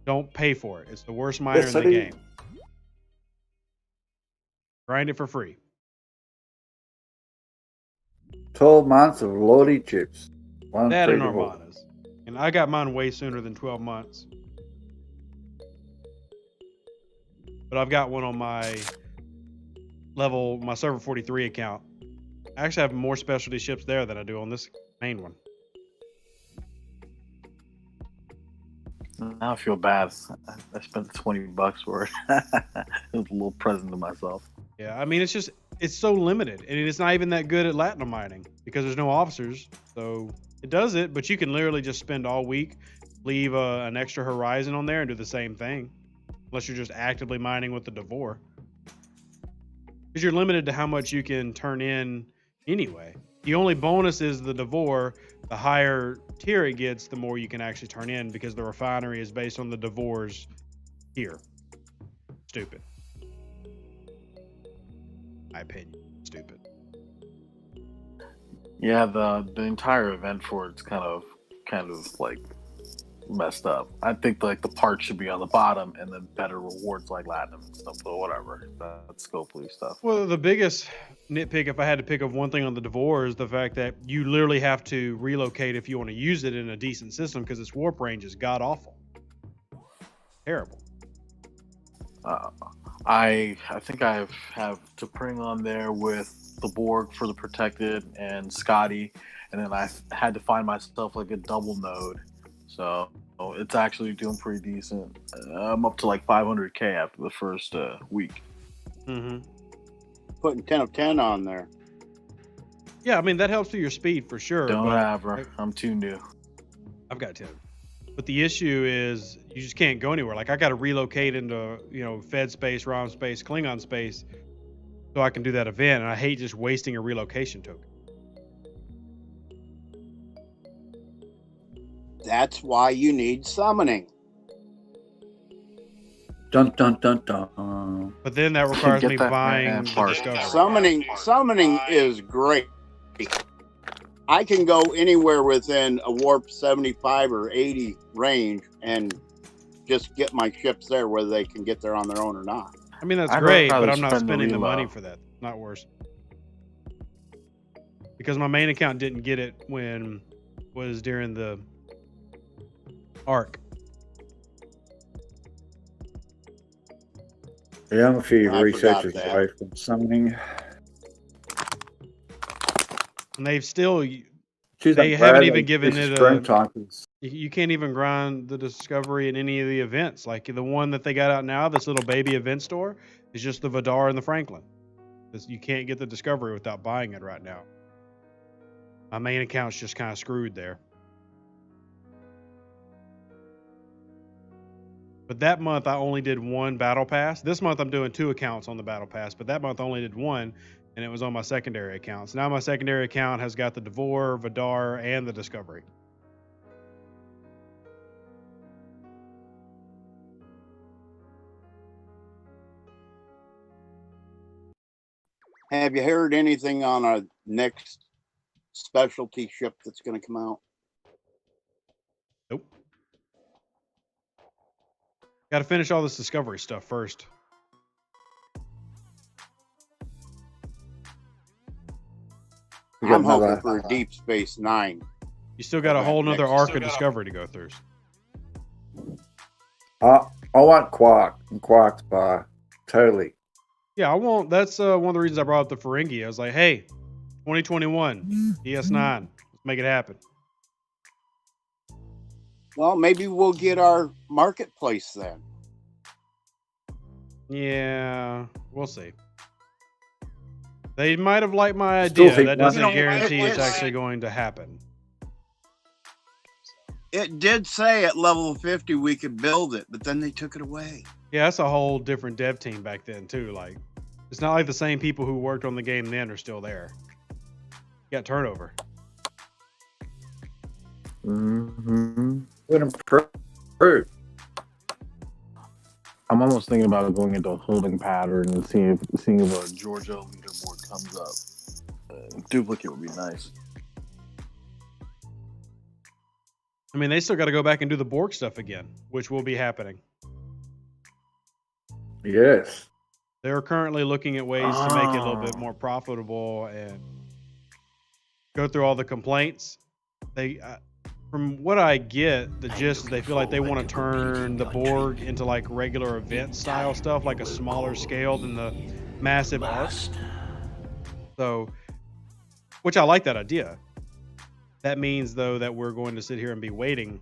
Don't pay for it. It's the worst miner in the game. Grind it for free. 12 months of Lodi chips. That and Armadas. And I got mine way sooner than 12 months. But I've got one on my server 43 account. I actually have more specialty ships there than I do on this main one. Now I feel bad. I spent $20 for it. It was a little present to myself. Yeah, I mean, it's so limited, and it's not even that good at Latinum mining because there's no officers. So it does it, but you can literally just spend all week, leave an extra horizon on there, and do the same thing, unless you're just actively mining with the Devore. Because you're limited to how much you can turn in anyway. The only bonus is the Devore. The higher tier it gets, the more you can actually turn in because the refinery is based on the Devore's tier. Stupid. My opinion. Stupid. Yeah, the entire event for it's kind of like messed up. I think like the parts should be on the bottom and then better rewards like Latinum and stuff, but whatever. That's Scopely stuff. Well, the biggest nitpick, if I had to pick up one thing on the Devore, is the fact that you literally have to relocate if you want to use it in a decent system because its warp range is god awful. Terrible. I think I have T'Pring on there with the Borg for the protected and Scotty, and then I had to find myself like a double node. So it's actually doing pretty decent. I'm up to like 500k after the first week. Mm-hmm. Putting 10 of 10 on there. Yeah, I mean, that helps with your speed for sure. Don't have her. I'm too new. I've got 10. But the issue is you just can't go anywhere. Like I got to relocate into, Fed space, ROM space, Klingon space so I can do that event. And I hate just wasting a relocation token. That's why you need summoning. Dun dun dun dun. But then that requires Get me that buying the part. discovery. Summoning is great. I can go anywhere within a warp 75 or 80 range and just get my ships there, whether they can get there on their own or not. I mean, that's I'd great, rather but I'm not spend the spending the reload. money for that. Not worse. Because my main account didn't get it when was during the arc. Yeah, I'm a few I researchers forgot that. away from summoning. And they've still, Choose they that haven't Brad, even given this is it sprint a, time. you can't even grind the discovery in any of the events. Like the one that they got out now, this little baby event store, is just the Vidar and the Franklin. You can't get the discovery without buying it right now. My main account's just kind of screwed there. But that month I only did one battle pass. This month I'm doing 2 accounts on the battle pass, but that month I only did 1, and it was on my secondary account. So now my secondary account has got the Devore, Vidar, and the discovery. Have you heard anything on a next specialty ship that's going to come out? Nope. Got to finish all this discovery stuff first. I'm hoping for a Deep Space Nine. You still got a whole nother arc of discovery to go through. I want Quark and Quark's bar. Totally. Yeah, I won't. That's one of the reasons I brought up the Ferengi. I was like, hey, 2021, DS9, let's make it happen. Well, maybe we'll get our marketplace then. Yeah, we'll see. They might have liked my Still idea. think That doesn't one- guarantee it's it's- actually going to happen. It did say at level 50 we could build it, but then they took it away. Yeah, that's a whole different dev team back then too. Like, it's not like the same people who worked on the game then are still there. You got turnover. Mm-hmm. Would improve. I'm almost thinking about going into a holding pattern and seeing if a Georgia leaderboard comes up. Duplicate would be nice. I mean, they still got to go back and do the Borg stuff again, which will be happening. Yes. They're currently looking at ways to make it a little bit more profitable and go through all the complaints. They, from what I get, the gist is they feel like they want to turn the Borg into like regular event style stuff, like a smaller scale than the massive arc. So, which I like that idea. That means though that we're going to sit here and be waiting.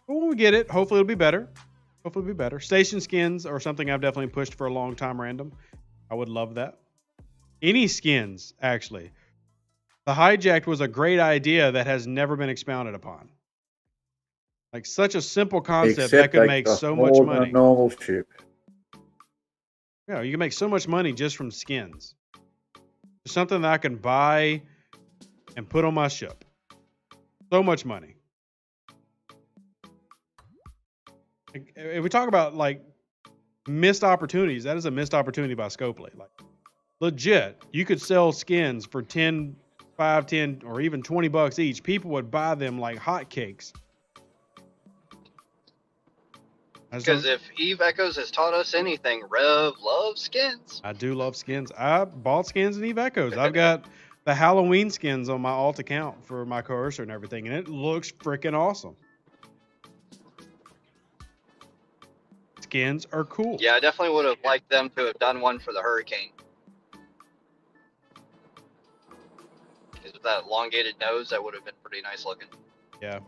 But when we get it, hopefully it'll be better. Hopefully it'll be better. Station skins are something I've definitely pushed for a long time random. I would love that. Any skins, actually. The hijacked was a great idea that has never been expounded upon. Like such a simple concept that could make so much money. A normal ship. Yeah, you can make so much money just from skins. It's something that I can buy and put on my ship. So much money. If we talk about like missed opportunities, that is a missed opportunity by Scopely. Like legit, you could sell skins for 10, 5, 10, or even $20 each. People would buy them like hotcakes. Because if Eve Echoes has taught us anything, Rev loves skins. I do love skins. I bought skins in Eve Echoes. I've got the Halloween skins on my alt account for my coercer and everything, and it looks freaking awesome. Skins are cool. Yeah, I definitely would have liked them to have done one for the Hurricane. Because with that elongated nose, that would have been pretty nice looking. Yeah.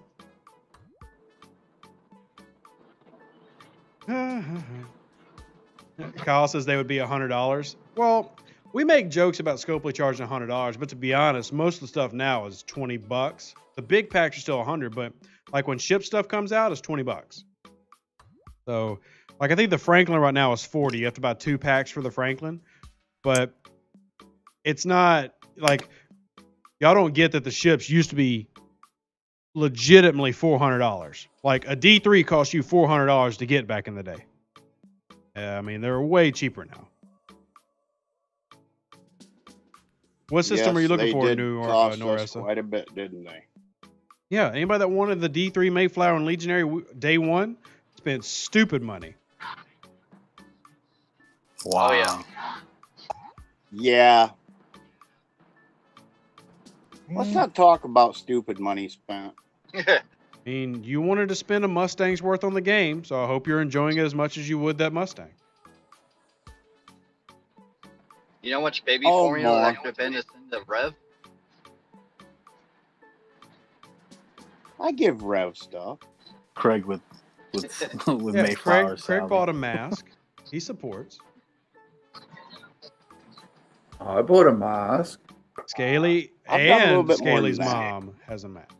Kyle says they would be $100. Well, we make jokes about Scopely charging $100, but to be honest, most of the stuff now is $20. The big packs are still $100, but like when ship stuff comes out, it's $20. So, like, I think the Franklin right now is 40. You have to buy 2 packs for the Franklin, but it's not like y'all don't get that the ships used to be legitimately $400. Like a D3 cost you $400 to get back in the day. I mean, they're way cheaper now. What system are you looking for, New Noressa? Quite a bit, didn't they? Yeah, anybody that wanted the D3 Mayflower and Legionary day one spent stupid money. Wow. Oh yeah. Yeah. Let's not talk about stupid money spent. I mean, you wanted to spend a Mustang's worth on the game, so I hope you're enjoying it as much as you would that Mustang. You know how much baby Oh, formula more. that could have been to send the Rev? I give Rev stuff. Craig with with Yeah, Mayflower. Craig bought a mask. He supports. I bought a mask. Scaly I've done a little and bit more than Scaly's that. mom has a mask.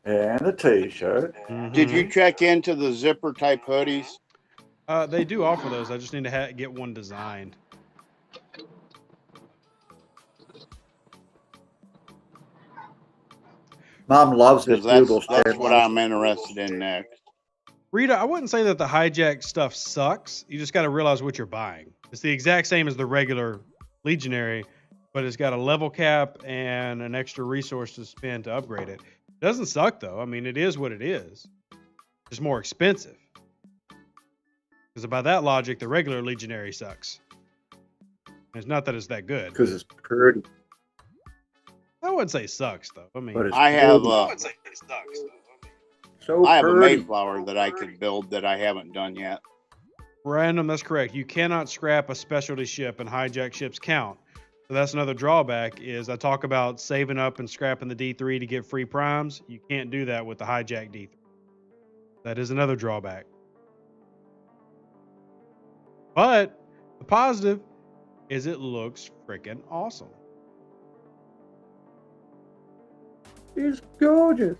And a t-shirt. Mhm. Did you check into the zipper type hoodies? They do offer those. I just need to get one designed. Mom loves this Because Google that's what stuff. I'm interested in next. Rita, I wouldn't say that the hijack stuff sucks. You just got to realize what you're buying. It's the exact same as the regular Legionary, but it's got a level cap and an extra resource to spend to upgrade it. It doesn't suck though. I mean, it is what it is. It's more expensive. Because by that logic, the regular Legionary sucks. It's not that it's that good. Because it's pretty. I wouldn't say sucks though. I mean, But it's I have pretty. I wouldn't say it sucks though. So I have a pretty. Mayflower that I could build that I haven't done yet. Random, that's correct. You cannot scrap a specialty ship, and hijack ships count. So that's another drawback. Is I talk about saving up and scrapping the D3 to get free primes. You can't do that with the hijack D3. That is another drawback. But the positive is it looks freaking awesome. It's gorgeous.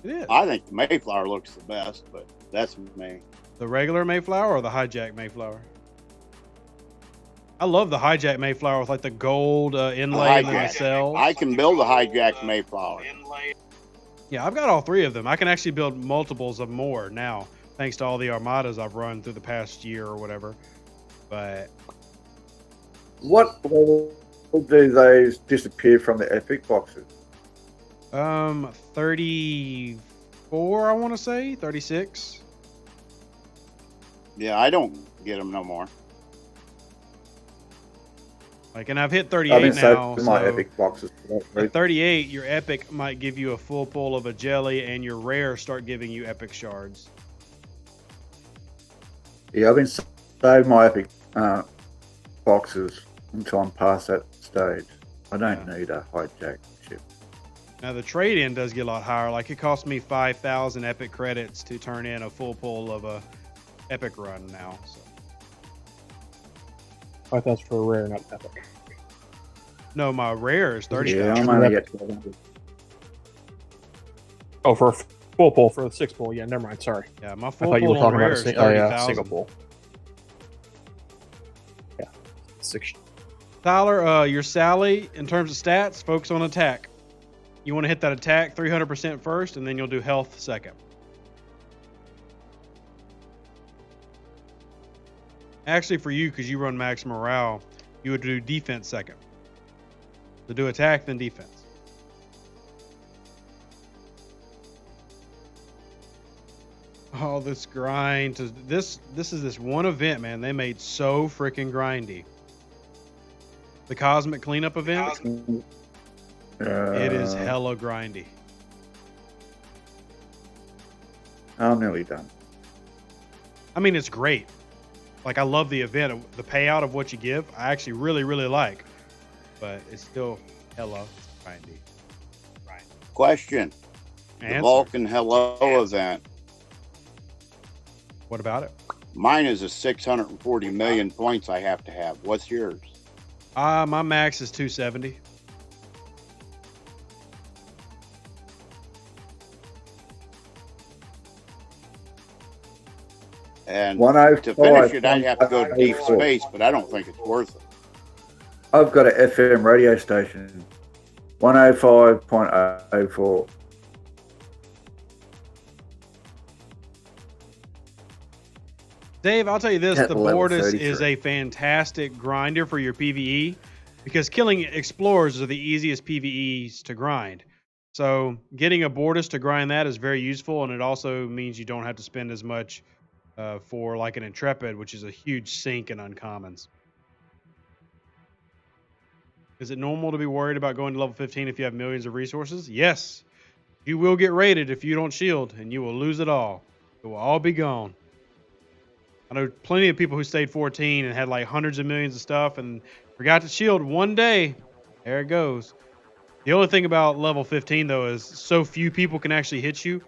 It is. I think the Mayflower looks the best, but that's me. The regular Mayflower or the hijack Mayflower? I love the hijack Mayflower with like the gold inlay and then the Hijack. cells. I can build a hijack Mayflower. Yeah, I've got all 3 of them. I can actually build multiples of more now, thanks to all the armadas I've run through the past year or whatever. But What level do those disappear from the epic boxes? 34, I want to say 36. Yeah, I don't get them no more. Like, and I've hit I've 38 been now. saving my So epic boxes. at 38, your epic might give you a full pull of a jelly, and your rare start giving you epic shards. Yeah, I've been saving my epic boxes until I'm past that stage. I don't need a hijack ship. Now the trade-in does get a lot higher. Like it cost me 5,000 epic credits to turn in a full pull of a epic run now. So. I thought that's for a rare, not epic. No, my rare is 30,000. Yeah, I'm only at 1200. Oh, for a full pull, for the 6 pull. Yeah, never mind. Sorry. Yeah, my I full thought you were pull on talking about rare a is single 30,000. pull. Yeah. 6. Tyler, your Sally, in terms of stats, focus on attack. You want to hit that attack 300% first, and then you'll do health second. Actually, for you, because you run max morale, you would do defense second. So do attack, then defense. Oh, this grind. This is this one event, man. They made so freaking grindy. The Cosmic Cleanup event. It is hella grindy. I'm nearly done. I mean, it's great. Like, I love the event. The payout of what you give, I actually really, really like. But it's still hella grindy. Right. Question. The Vulcan Hello event. What about it? Mine is a 640 million points I have to have. What's yours? My max is 270. And 105. to finish it, I'd have to go to deep space, but I don't think it's worth it. I've got an FM radio station, 105.04. Dave, I'll tell you this: At the level Mortis 33. is a fantastic grinder for your PVE because killing explorers are the easiest PVEs to grind. So getting a Mortis to grind that is very useful, and it also means you don't have to spend as much for like an Intrepid, which is a huge sink in uncommons. Is it normal to be worried about going to level 15 if you have millions of resources? Yes. You will get raided if you don't shield, and you will lose it all. It will all be gone. I know plenty of people who stayed 14 and had like hundreds of millions of stuff and forgot to shield one day. There it goes. The only thing about level 15, though, is so few people can actually hit you.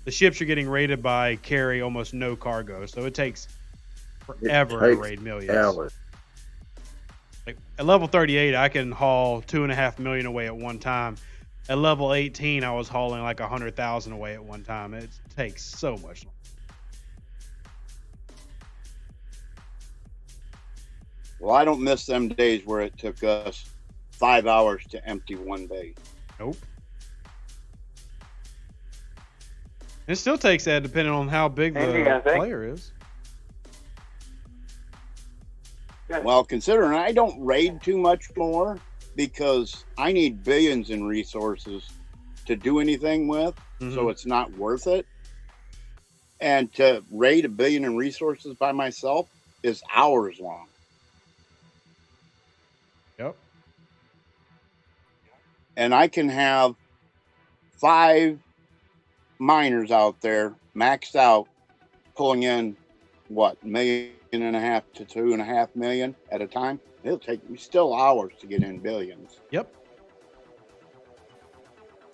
The ships are getting raided by carry almost no cargo, so it takes forever to raid millions. Hours. Like at level 38, I can haul 2.5 million away at one time. At level 18, I was hauling like 100,000 away at one time. It takes so much longer. Well, I don't miss them days where it took us 5 hours to empty one base. Nope. It still takes that depending on how big the player is. Well, considering I don't raid too much more because I need billions in resources to do anything with, so it's not worth it. And to raid 1 billion in resources by myself is hours long. Yep. And I can have 5 miners out there maxed out, pulling in what, 1.5 million to 2.5 million at a time. It'll take me still hours to get in billions. Yep.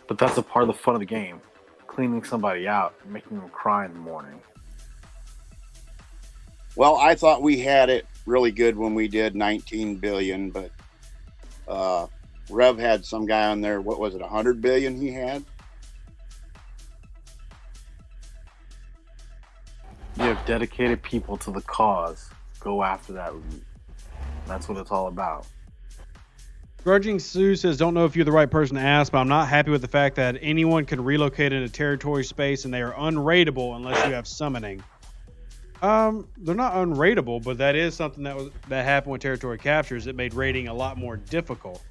But that's a part of the fun of the game. Cleaning somebody out, making them cry in the morning. Well, I thought we had it really good when we did 19 billion, but Rev had some guy on there, what was it, 100 billion he had? You have dedicated people to the cause. Go after that route. That's what it's all about. Grudging Sue says, don't know if you're the right person to ask, but I'm not happy with the fact that anyone can relocate into territory space and they are unraidable unless you have summoning. They're not unraidable, but that is something that happened with territory captures. It made raiding a lot more difficult.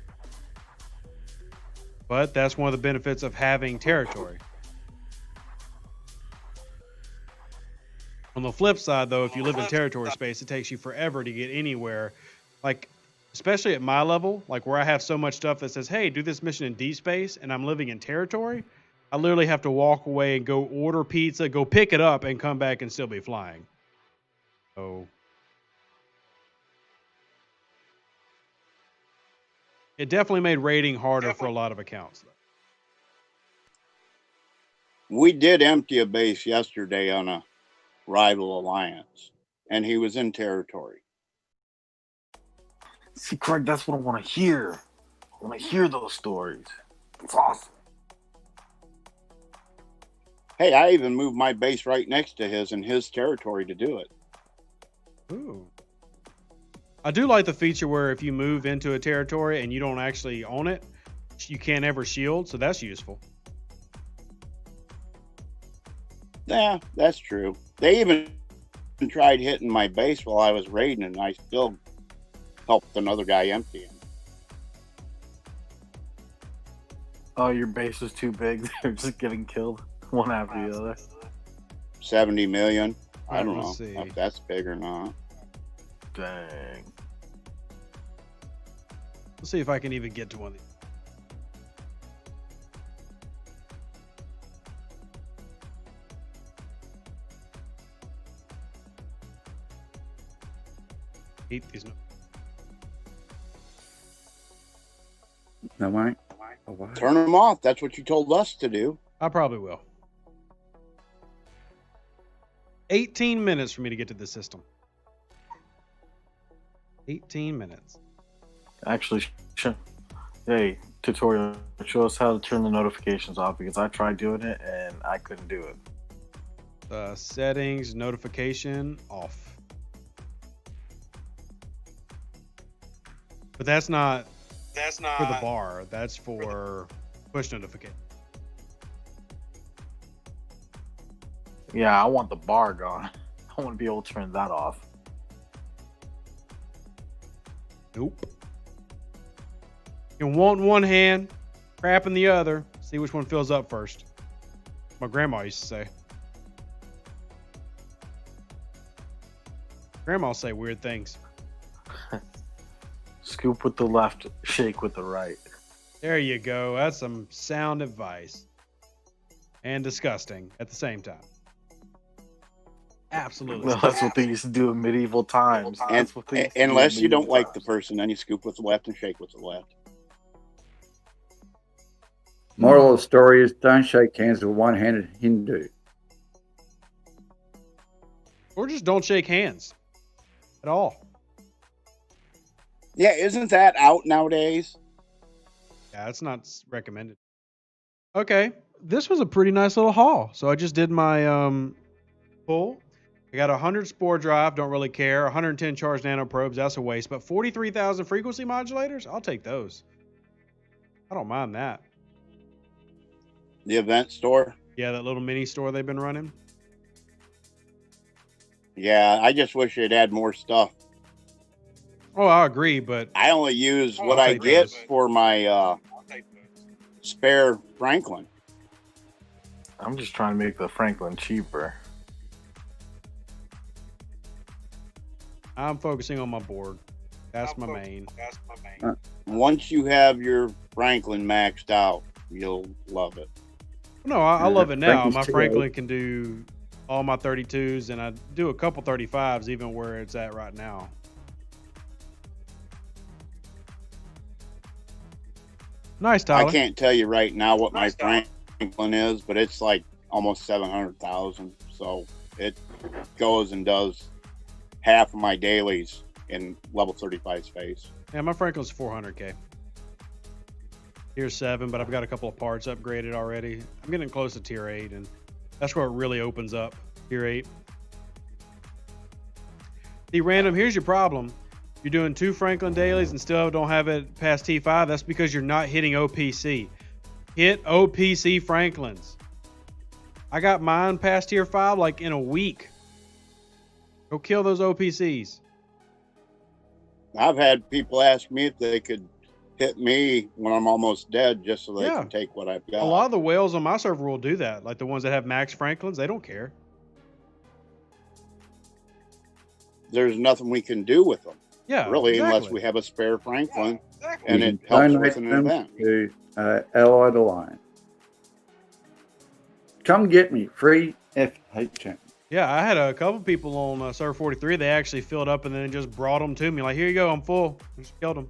But that's one of the benefits of having territory. On the flip side, though, if you live in territory space, it takes you forever to get anywhere. Like, especially at my level, like where I have so much stuff that says, hey, do this mission in deep space, and I'm living in territory, I literally have to walk away and go order pizza, go pick it up, and come back and still be flying. So it definitely made raiding harder for a lot of accounts, though. We did empty a base yesterday on a rival alliance, and he was in territory. See, Craig, that's what I want to hear. I want to hear those stories. It's awesome. Hey, I even moved my base right next to his in his territory to do it. Ooh. I do like the feature where if you move into a territory and you don't actually own it, you can't ever shield, so that's useful. Yeah, that's true. They even tried hitting my base while I was raiding, and I still helped another guy empty him. Oh, your base is too big. They're just getting killed one after the other. 70 million. I don't Let's know see. if that's big or not. Dang. Let's see if I can even get to one of these. Hate these. No, mate. Oh, wow. Turn them off. That's what you told us to do. I probably will. 18 minutes for me to get to the system. 18 minutes. Actually, hey, tutorial, show us how to turn the notifications off because I tried doing it and I couldn't do it. Settings, notification, off. But that's not for the bar. That's for push notification. Yeah, I want the bar gone. I want to be able to turn that off. Nope. You want in one hand, crap in the other. See which one fills up first. My grandma used to say. Grandma say weird things. Scoop with the left, shake with the right. There you go. That's some sound advice. And disgusting at the same time. Absolutely. Well, that's what they used to do in medieval times. And That's what they used to do in unless you don't medieval like the times. person, then you scoop with the left and shake with the left. Moral of the story is don't shake hands with one-handed Hindu. Or just don't shake hands at all. Yeah, isn't that out nowadays? Yeah, it's not recommended. Okay, this was a pretty nice little haul. So I just did my pull. I got 100 spore drive, don't really care. 110 charged nanoprobes, that's a waste. But 43,000 frequency modulators, I'll take those. I don't mind that. The event store? Yeah, that little mini store they've been running. Yeah, I just wish they'd add more stuff. Oh, I agree, but I only use what I'll I take get those. for my spare Franklin. I'm just trying to make the Franklin cheaper. I'm focusing on my board. That's my main. Once you have your Franklin maxed out, you'll love it. No, I love it now. Franklin's My too Franklin can do all my 32s, and I do a couple 35s even where it's at right now. Nice, Tyler. I can't tell you right now what my Franklin is, but it's like almost 700,000. So it goes and does half of my dailies in level 35 space. Yeah, my Franklin's 400K. Tier 7, but I've got a couple of parts upgraded already. I'm getting close to Tier 8, and that's where it really opens up. Tier 8. See, Random, here's your problem. You're doing 2 Franklin dailies and still don't have it past T5. That's because you're not hitting OPC. Hit OPC Franklins. I got mine past Tier 5 like in a week. Go kill those OPCs. I've had people ask me if they could hit me when I'm almost dead just so they Yeah. can take what I've got. A lot of the whales on my server will do that. Like the ones that have max Franklins, they don't care. There's nothing we can do with them, Yeah, really, exactly. unless we have a spare Franklin and You it can helps donate with an them event. to Allied Alliance. Come get me, free FHM. Yeah, I had a couple people on server 43. They actually filled up and then just brought them to me. Like, here you go, I'm full. I just killed them.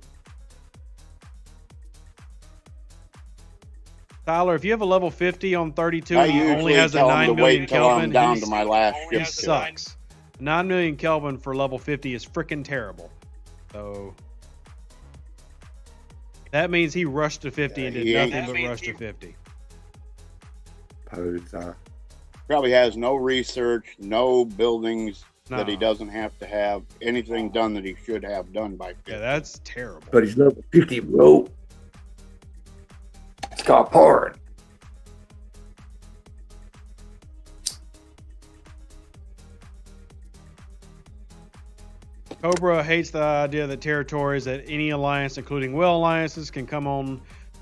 Tyler, if you have a level 50 on 32 I and he only usually has a tell them 9 to million wait till I'm Kelvin, down he to my last he shift. sucks. 9 million Kelvin for level 50 is freaking terrible. So that means he rushed to 50 and did he ain't- nothing but rush to 50. Poser. Probably has no research, no buildings that he No. doesn't have to have, anything done that he should have done by 50. Yeah, that's terrible. But he's level 50, bro. Scott Pard. Cobra hates the idea that territories that any alliance, including whale alliances, can come on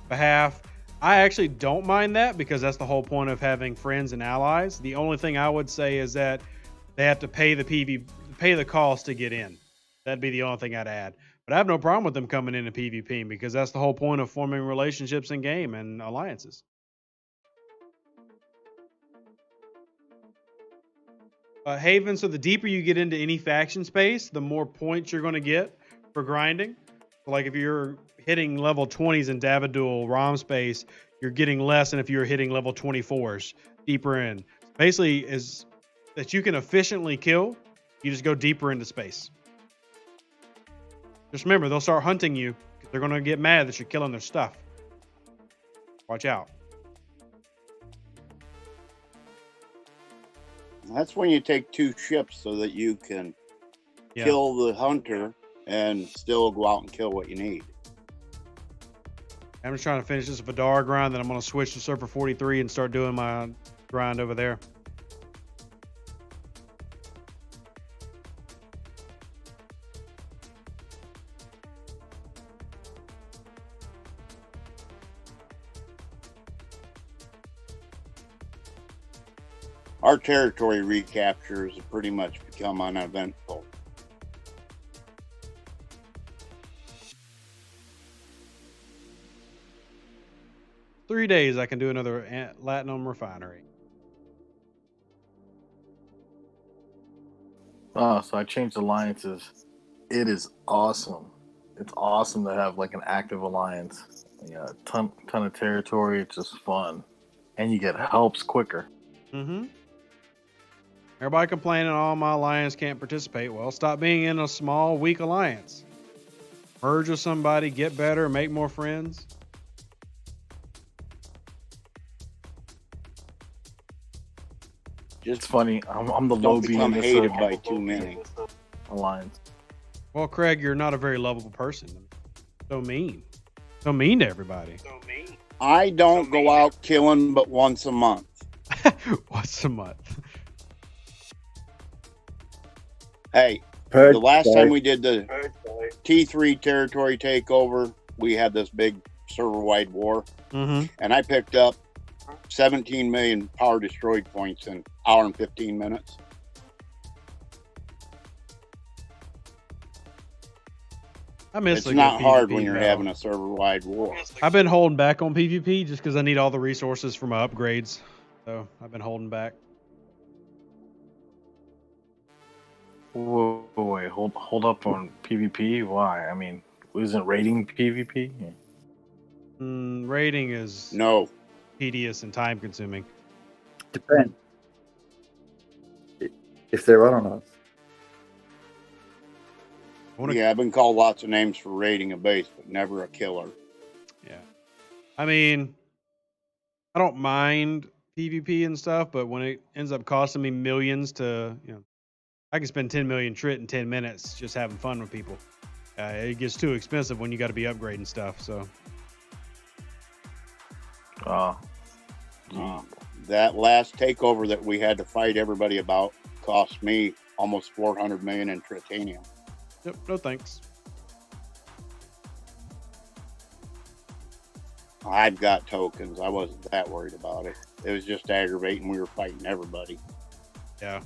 behalf. I actually don't mind that because that's the whole point of having friends and allies. The only thing I would say is that they have to pay the cost to get in. That'd be the only thing I'd add. But I have no problem with them coming in and PvP because that's the whole point of forming relationships in game and alliances. Haven, so the deeper you get into any faction space, the more points you're going to get for grinding. So like if you're hitting level 20s in Davidul ROM space, you're getting less than if you're hitting level 24s deeper in. Basically, is that you can efficiently kill, you just go deeper into space. Just remember, they'll start hunting you because they're going to get mad that you're killing their stuff. Watch out. That's when you take 2 ships so that you can kill the hunter and still go out and kill what you need. I'm just trying to finish this Vidar grind, then I'm going to switch to Surfer 43 and start doing my grind over there. Our territory recaptures have pretty much become uneventful. Three days I can do another Latinum refinery. Oh, so I changed alliances. It is awesome. It's awesome to have like an active alliance. Yeah, a ton of territory. It's just fun, and you get helps quicker. Mm-hmm. Everybody complaining all my alliance can't participate. Well, stop being in a small, weak alliance. Merge with somebody, get better, make more friends. It's funny. I'm the low Don't beam become hated by too many. alliance. Well, Craig, you're not a very lovable person. So mean. So mean to everybody. I don't go out killing but once a month. Once a month. Hey, the last time we did the T3 territory takeover, we had this big server-wide war, Mm-hmm. and I picked up 17 million power destroyed points in an hour and 15 minutes. I miss It's the not good hard PvP when you're battle. having a server-wide war. I've been holding back on PvP just because I need all the resources for my upgrades. So I've been holding back. Whoa, wait, hold up on PvP. Why? I mean, isn't raiding PvP? Raiding is No. tedious and time consuming. Depends. If they're on or not. Yeah, I've been called lots of names for raiding a base, but never a killer. Yeah. I mean, I don't mind PvP and stuff, but when it ends up costing me millions to, I can spend 10 million trit in 10 minutes just having fun with people. It gets too expensive when you got to be upgrading stuff. So That last takeover that we had to fight everybody about cost me almost 400 million in titanium. yep, no thanks. I've got tokens. I wasn't that worried about it. It was just aggravating. We were fighting everybody. Yeah.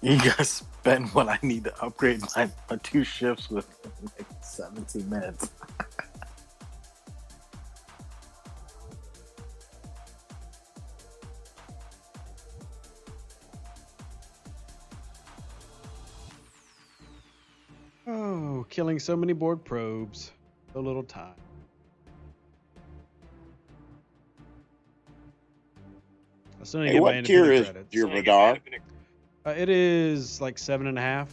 You guys spend what I need to upgrade my 2 ships with like 17 minutes. Oh, killing so many Borg probes. So little time. I still need to Hey, get my what tier independent is credits. your Vidar? It is like 7.5.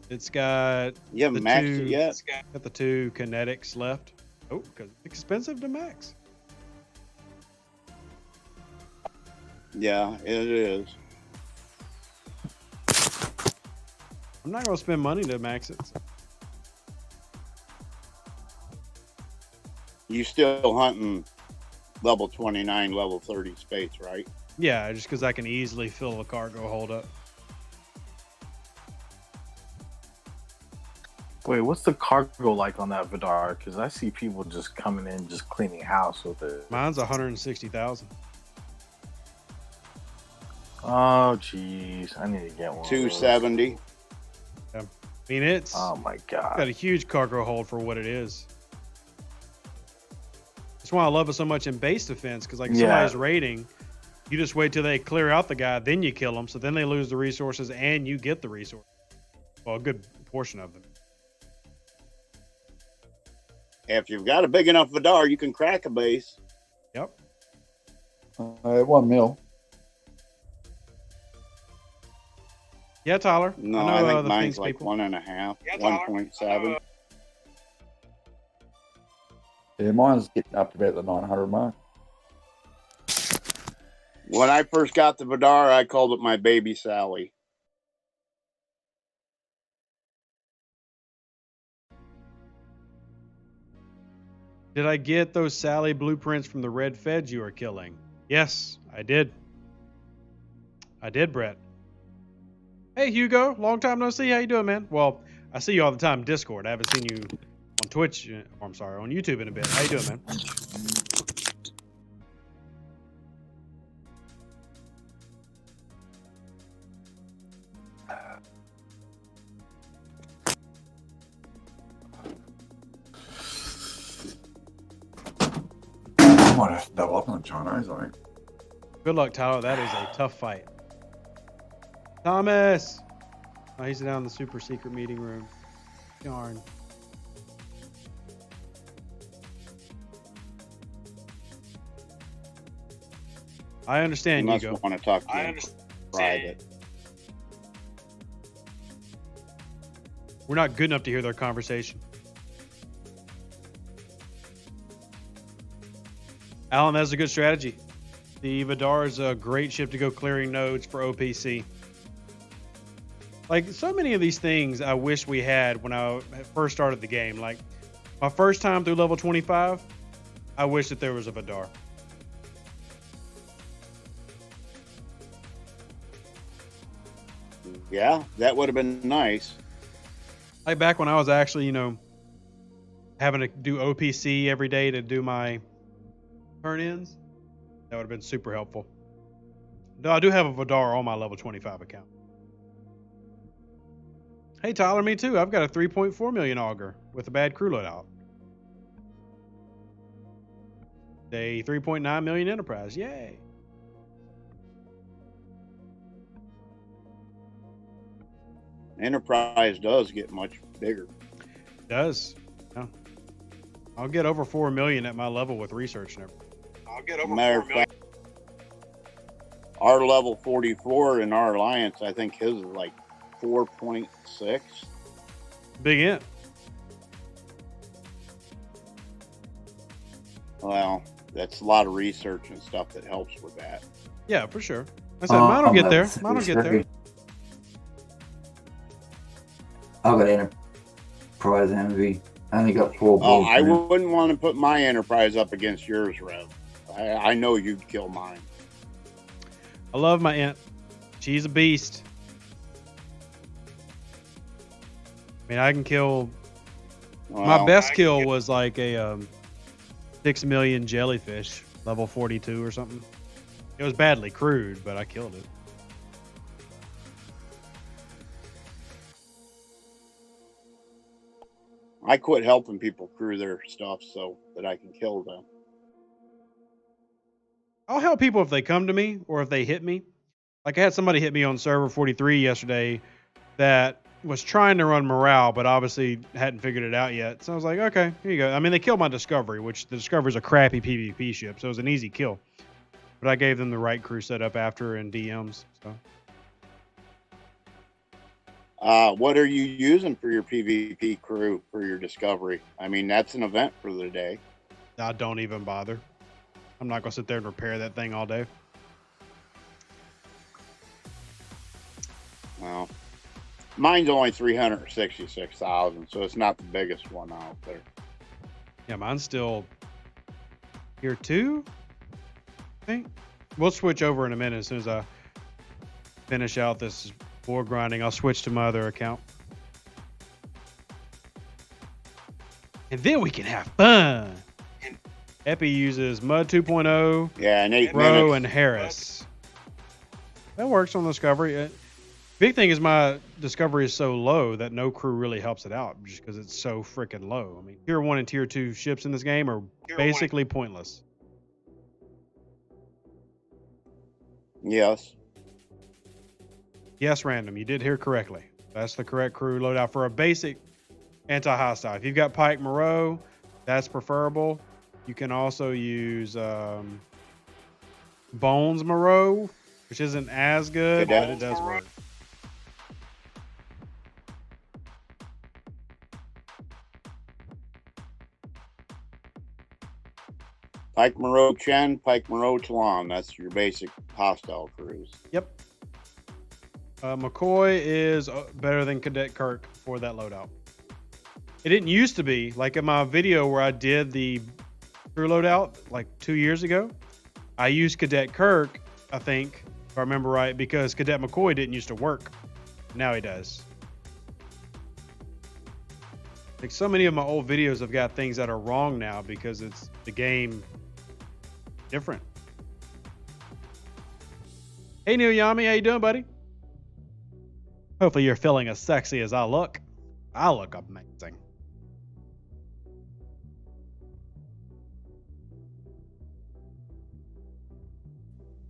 It's got You haven't maxed it yet? Got the 2 kinetics left. Oh, because it's expensive to max. Yeah, it is. I'm not going to spend money to max it. You still hunting level 29, level 30 space, right? Yeah, just because I can easily fill a cargo hold up. Wait, what's the cargo like on that Vidar? Because I see people just coming in, just cleaning house with it. Mine's 160,000. Oh, jeez. I need to get one. 270. I mean, it's Oh, my God. got a huge cargo hold for what it is. That's why I love it so much in base defense, because like if somebody's raiding, you just wait till they clear out the guy, then you kill them, so then they lose the resources and you get the resource. Well, a good portion of them. If you've got a big enough Vidar, you can crack a base. Yep. 1 mil. Yeah, Tyler. No, know, I think the mine's things like people. 1.5, 1.7. Yeah, mine's getting up to about the 900 mark. When I first got the Vidar, I called it my baby Sally. Did I get those Sally blueprints from the red feds you are killing? Yes, I did. I did, Brett. Hey, Hugo. Long time no see. How you doing, man? Well, I see you all the time in Discord. I haven't seen you on Twitch, or I'm sorry, on YouTube in a bit. How you doing, man? I might have to double up on Chinese, I think. Good luck, Tyler. That is a tough fight. Thomas! Oh, he's down in the super secret meeting room. Darn. I understand, You must Hugo. want to talk to him private. We're not good enough to hear their conversation. Alan, that's a good strategy. The Vidar is a great ship to go clearing nodes for OPC. Like, so many of these things I wish we had when I first started the game. Like, my first time through level 25, I wish that there was a Vidar. Yeah, that would have been nice. Like, back when I was actually, having to do OPC every day to do my turn-ins, that would have been super helpful. Though I do have a Vidar on my level 25 account. Hey, Tyler, me too. I've got a 3.4 million auger with a bad crew loadout. A 3.9 million enterprise. Yay. Enterprise does get much bigger. It does. Yeah. I'll get over 4 million at my level with research and everything. I'll get over Matter 4 of million. fact, our level 44 in our alliance, I think his is like 4.6. Big int. Well, that's a lot of research and stuff that helps with that. Yeah, for sure. I said mine will get there. Mine will get there. I've got Enterprise Envy. I only got 4 Oh, balls. I wouldn't want to put my Enterprise up against yours, Rev. I know you'd kill mine. I love my int. She's a beast. I mean, I can kill. My best kill was like a 6 million jellyfish, level 42 or something. It was badly crude, but I killed it. I quit helping people crew their stuff so that I can kill them. I'll help people if they come to me or if they hit me. Like I had somebody hit me on server 43 yesterday that was trying to run morale, but obviously hadn't figured it out yet. So I was like, okay, here you go. I mean, they killed my Discovery, which the Discovery is a crappy PvP ship, so it was an easy kill. But I gave them the right crew setup after in DMs. So What are you using for your PvP crew for your Discovery? I mean, that's an event for the day. I don't even bother. I'm not going to sit there and repair that thing all day. Well, mine's only 366,000, so it's not the biggest one out there. Yeah, mine's still tier 2, I think. We'll switch over in a minute as soon as I finish out this board grinding. I'll switch to my other account. And then we can have fun. Epi uses Mud 2.0, Yeah, in 8 Rowe, minutes. and Harris. That works on Discovery. Big thing is my Discovery is so low that no crew really helps it out just because it's so freaking low. I mean, tier 1 and tier 2 ships in this game are basically pointless. Yes. Yes, random. You did hear correctly. That's the correct crew loadout for a basic anti-hostile. If you've got Pike Moreau, that's preferable. You can also use Bones Moreau, which isn't as good, but it does work. Pike Moreau Chen, Pike Moreau Talon. That's your basic hostile crews. Yep. McCoy is better than Cadet Kirk for that loadout. It didn't used to be. Like in my video where I did the crew loadout like 2 years ago, I used Cadet Kirk, I think, if I remember right, because Cadet McCoy didn't used to work. Now he does. Like so many of my old videos have got things that are wrong now because it's the game different. Hey Neil Yami, how you doing, buddy? Hopefully you're feeling as sexy as I look. I look amazing.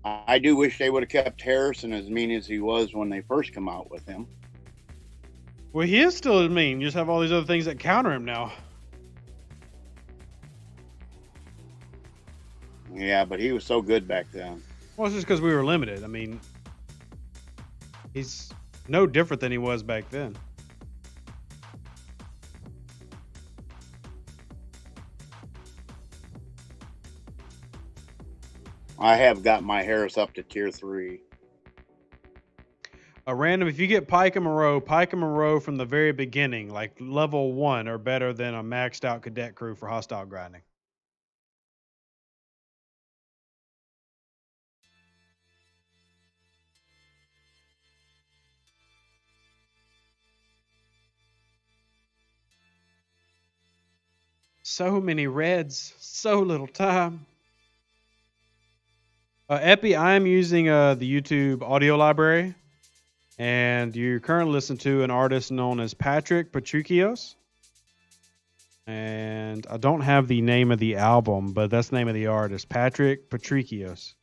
I do wish they would have kept Harrison as mean as he was when they first come out with him. Well, he is still mean. You just have all these other things that counter him now. Yeah, but he was so good back then. Well, it's just because we were limited. I mean, he's no different than he was back then. I have got my Harris up to tier 3. A random, if you get Pike and Moreau from the very beginning, like level 1, are better than a maxed out cadet crew for hostile grinding. So many reds, so little time. Epi, I am using the YouTube audio library, and you're currently listening to an artist known as Patrick Patrikios. And I don't have the name of the album, but that's the name of the artist, Patrick Patrikios.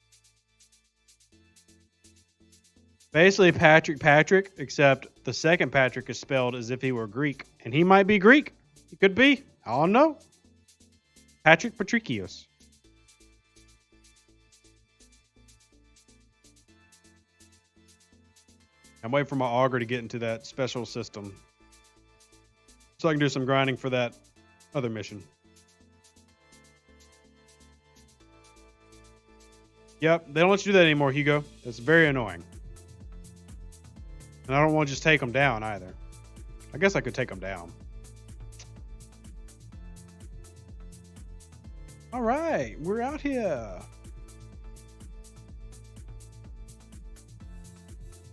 Basically, Patrick, except the second Patrick is spelled as if he were Greek. And he might be Greek. He could be. I don't know. Patrick Patrikios. I'm waiting for my auger to get into that special system so I can do some grinding for that other mission. Yep, they don't let you do that anymore, Hugo. That's very annoying. And I don't want to just take them down either. I guess I could take them down. All right, we're out here.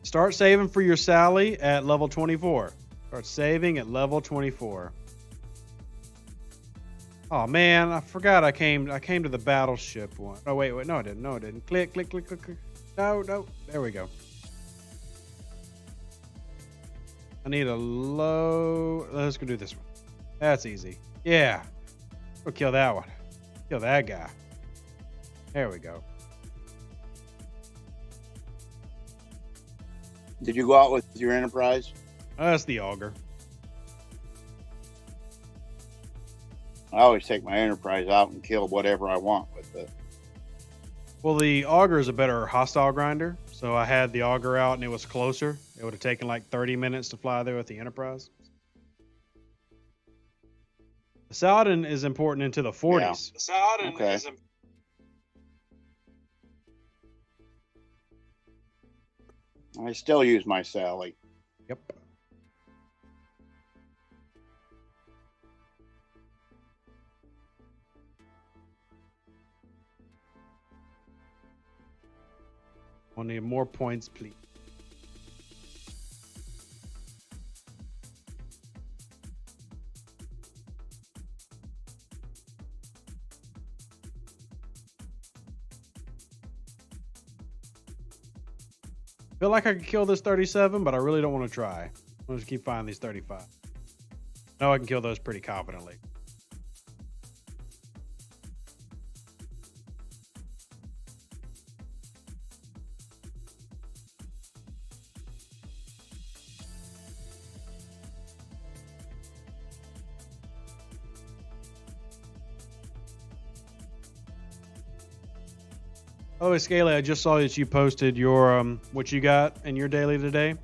Start saving for your Sally at level 24. Start saving at level 24. Oh man, I forgot I came to the battleship one. Oh wait, no I didn't. No I didn't. Click. No. There we go. I need a low. Let's go do this one. That's easy. Yeah. Go kill that one. Kill that guy. There we go. Did you go out with your Enterprise? That's the auger. I always take my Enterprise out and kill whatever I want with it. Well, the auger is a better hostile grinder, so I had the auger out and it was closer. It would have taken like 30 minutes to fly there with the Enterprise. The Saladin is important into the 40s. Yeah. The Saladin Okay. is I still use my Sally. Yep. I need more points, please. Feel like I could kill this 37, but I really don't want to try. I'll just keep finding these 35. No, I can kill those pretty confidently. By the way, Scaly, I just saw that you posted your what you got in your daily today.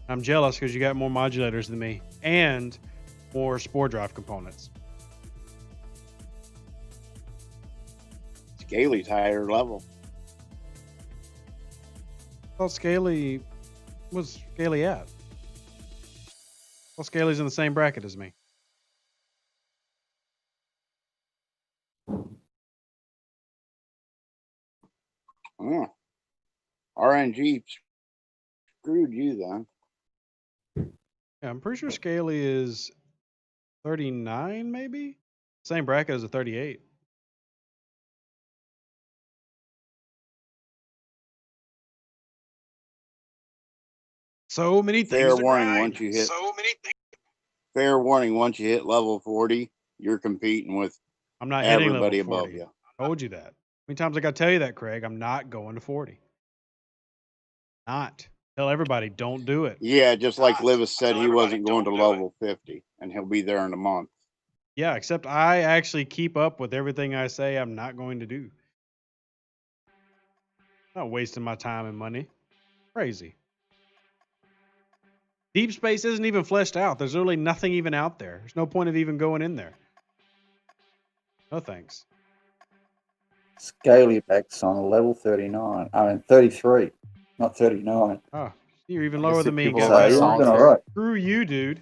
I'm jealous because you got more modulators than me and more spore drive components. Scaly's higher level. Well, Scaly, what's Scaly at? Well, Scaly's in the same bracket as me. Oh. RNG screwed you then. Yeah, I'm pretty sure Scaly is 39, maybe? Same bracket as a 38. So many things. Fair to warning, grind. once you hit So many things. fair warning, once you hit level 40, you're competing with I'm not hitting everybody level 40. above you. I told you that. How many times I got to tell you that, Craig? I'm not going to 40. Not. Tell everybody, don't do it. Yeah, just like Livis said, he wasn't going to level 50, and he'll be there in a month. Yeah, except I actually keep up with everything I say I'm not going to do. Not wasting my time and money. Crazy. Deep space isn't even fleshed out. There's really nothing even out there. There's no point of even going in there. No thanks. Scaly back's on level 39. I mean 33, not 39. Oh, you're even I lower see than me. people Get So are better you're salty. doing odds. all right. Screw you, dude.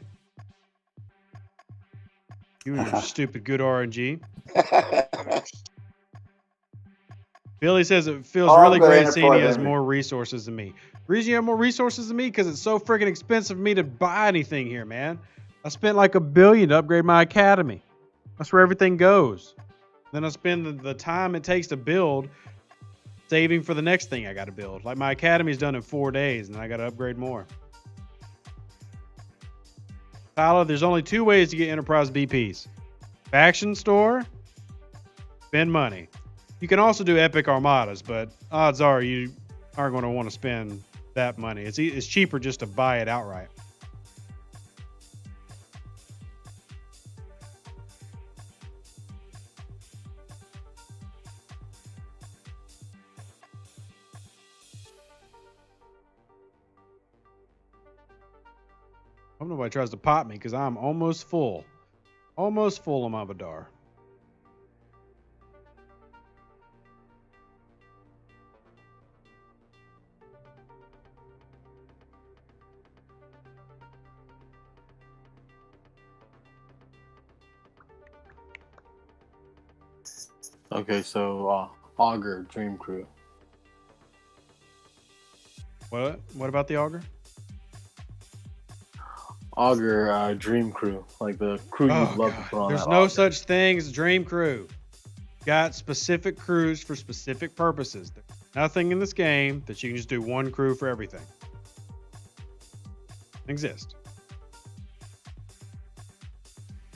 You and your stupid good RNG. Billy says it feels Oh, really I've got great seeing he enterprise has more resources than me. The reason you have more resources than me because it's so freaking expensive for me to buy anything here, man. I spent like $1 billion to upgrade my academy. That's where everything goes. Then I spend the time it takes to build saving for the next thing I got to build. Like my academy's done in 4 days and I got to upgrade more. Tyler, there's only 2 ways to get enterprise BPs. Faction store, spend money. You can also do epic armadas, but odds are you aren't going to want to spend that money. It's cheaper just to buy it outright. I hope nobody tries to pop me because I'm almost full. Almost full on my Vidar. Okay, so Augur Dream Crew. What about the auger? Augur Dream Crew, like the crew you'd love to put on. There's that no auger. such thing as dream crew. Got specific crews for specific purposes. There's nothing in this game that you can just do one crew for everything. Exist.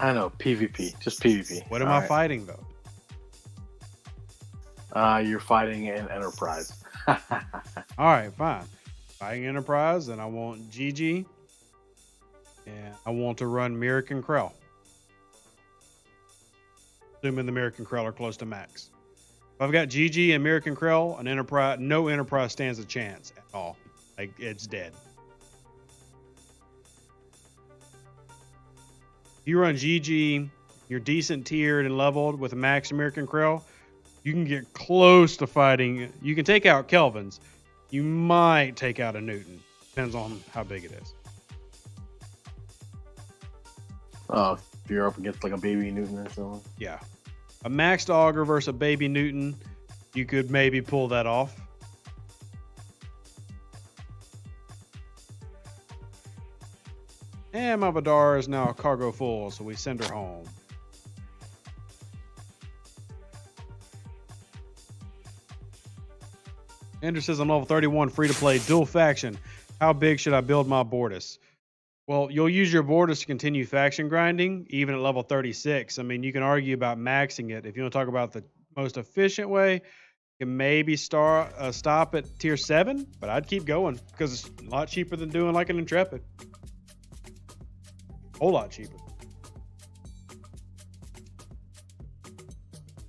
I know, PvP, just PvP. What am I fighting though? You're fighting an Enterprise. All right, fine. Fighting Enterprise, and I want GG, and I want to run Merrick and Krell. Assuming the Merrick and Krell are close to max. If I've got GG and Merrick and Krell, no Enterprise stands a chance at all. Like, it's dead. If you run GG, you're decent tiered and leveled with a max American Krell, you can get close to fighting. You can take out Kelvins. You might take out a Newton. Depends on how big it is. Oh, if you're up against like a baby Newton or something. Yeah. A maxed auger versus a baby Newton, you could maybe pull that off. And my Vidar is now cargo full, so we send her home. Ender says I'm level 31, free to play, dual faction. How big should I build my Bortus? Well, you'll use your Bortus to continue faction grinding, even at level 36. I mean, you can argue about maxing it. If you want to talk about the most efficient way, you can maybe stop at tier 7, but I'd keep going because it's a lot cheaper than doing like an Intrepid. A whole lot cheaper.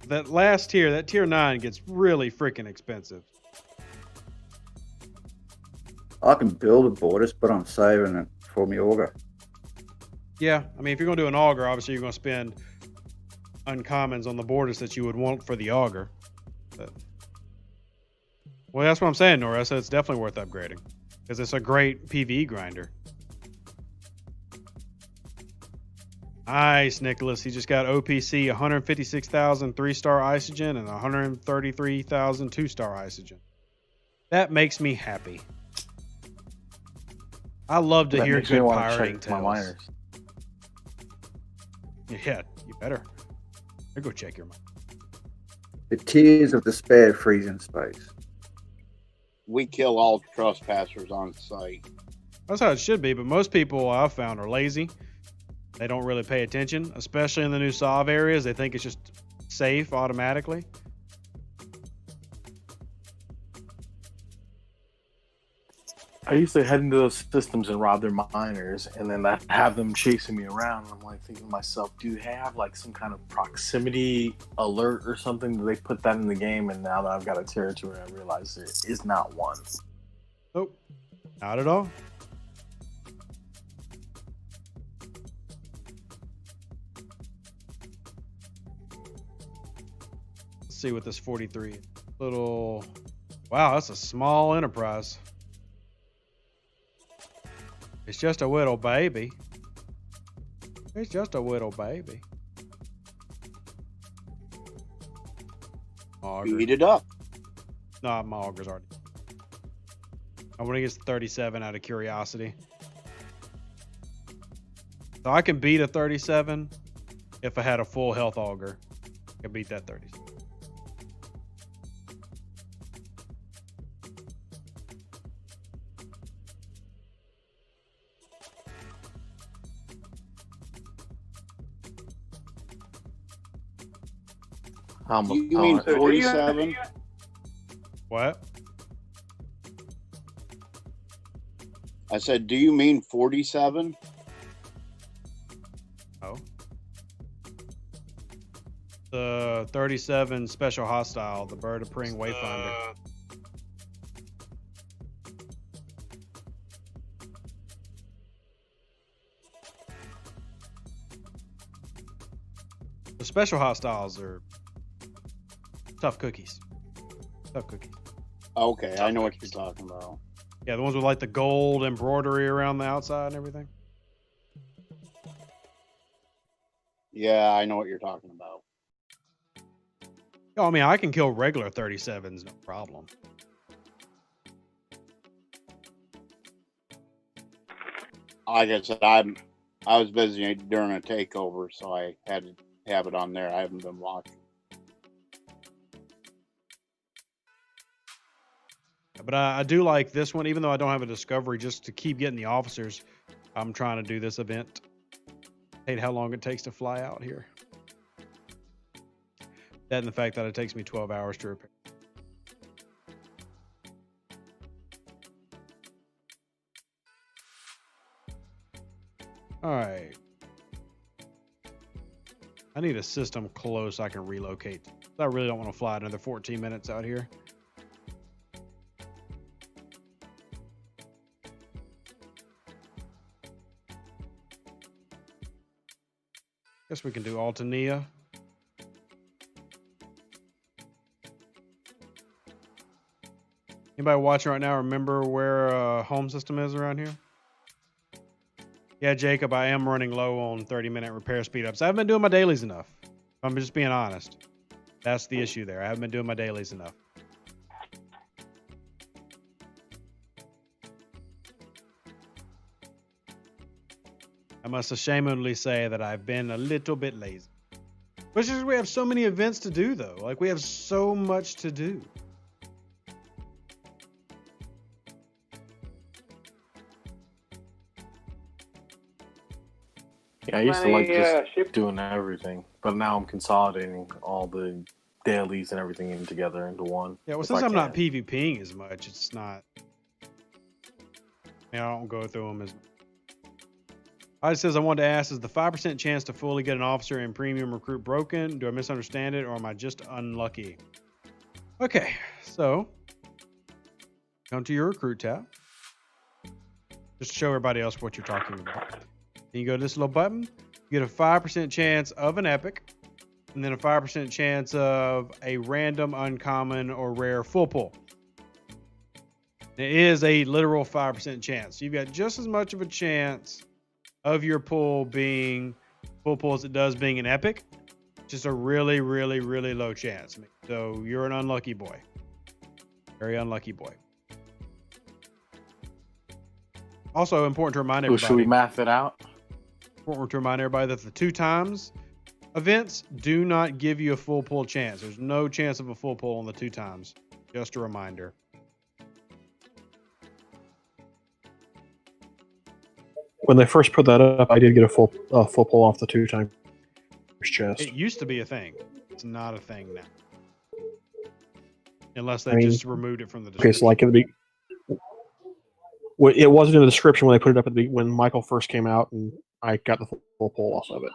That last tier, that tier 9 gets really freaking expensive. I can build a Bortus, but I'm saving it for me auger. Yeah, I mean, if you're going to do an auger, obviously you're going to spend uncommons on the Bortus that you would want for the auger. Well, that's what I'm saying, Nora. So it's definitely worth upgrading because it's a great PvE grinder. Nice, Nicholas. He just got OPC 156,000 3-star Isogen and 133,000 2-star Isogen. That makes me happy. I love to hear good pirating tales. My miners. Yeah, you better. I go check your mine. The tears of despair freeze in space. We kill all trespassers on site. That's how it should be, but most people I've found are lazy. They don't really pay attention, especially in the new SOV areas. They think it's just safe automatically. I used to head into those systems and rob their miners, and then I have them chasing me around. And I'm like thinking to myself, do they have like some kind of proximity alert or something? Do they put that in the game? And now that I've got a territory, I realize there is not one. Nope, not at all. Let's see what this 43 little. Wow, that's a small enterprise. It's just a little baby. It's just a little baby. Auger. Beat it up. No, my auger's already. I want to get 37 out of curiosity. So I can beat a 37 if I had a full health auger. I can beat that 37. You mean 47? What? I said, do you mean 47? Oh. The 37 special hostile, the Bird of Preying Wayfinder. The special hostiles are tough cookies. Tough cookies. Okay, I know what you're talking about. Yeah, the ones with like the gold embroidery around the outside and everything. Yeah, I know what you're talking about. Oh, I mean, I can kill regular 37s, no problem. Like I said, I was busy during a takeover, so I had to have it on there. I haven't been watching. But I do like this one, even though I don't have a discovery, just to keep getting the officers. I'm trying to do this event. Hate how long it takes to fly out here. That and the fact that it takes me 12 hours to repair. All right. I need a system close I can relocate. I really don't want to fly another 14 minutes out here. Guess we can do Altania. Anybody watching right now remember where home system is around here? Yeah, Jacob, I am running low on 30-minute repair speed ups. I haven't been doing my dailies enough. I'm just being honest. That's the issue there. I haven't been doing my dailies enough. I must ashamedly say that I've been a little bit lazy. But it's just we have so many events to do, though. Like, we have so much to do. Yeah, I used to like just doing everything, but now I'm consolidating all the dailies and everything in together into one. Yeah, well, since I'm not PvPing as much, it's not. I don't go through them as much. It says, I wanted to ask, is the 5% chance to fully get an officer in premium recruit broken? Do I misunderstand it, or am I just unlucky? Okay, so come to your recruit tab. Just to show everybody else what you're talking about. Then you go to this little button. You get a 5% chance of an epic. and then a 5% chance of a random, uncommon, or rare full pull. It is a literal 5% chance. You've got just as much of a chance of your pull being full pull as it does being an epic. Just a really, really, really low chance. So you're an unlucky boy. Very unlucky boy. Also important to remind everybody. Should we math it out? Important to remind everybody that the 2 times events do not give you a full pull chance. There's no chance of a full pull on the 2 times. Just a reminder. When they first put that up, I did get a full pull off the 2 times chest. It used to be a thing. It's not a thing now. Unless they just removed it from the description. Okay, so like in the it wasn't in the description when they put it up at when Michael first came out, and I got the full pull off of it.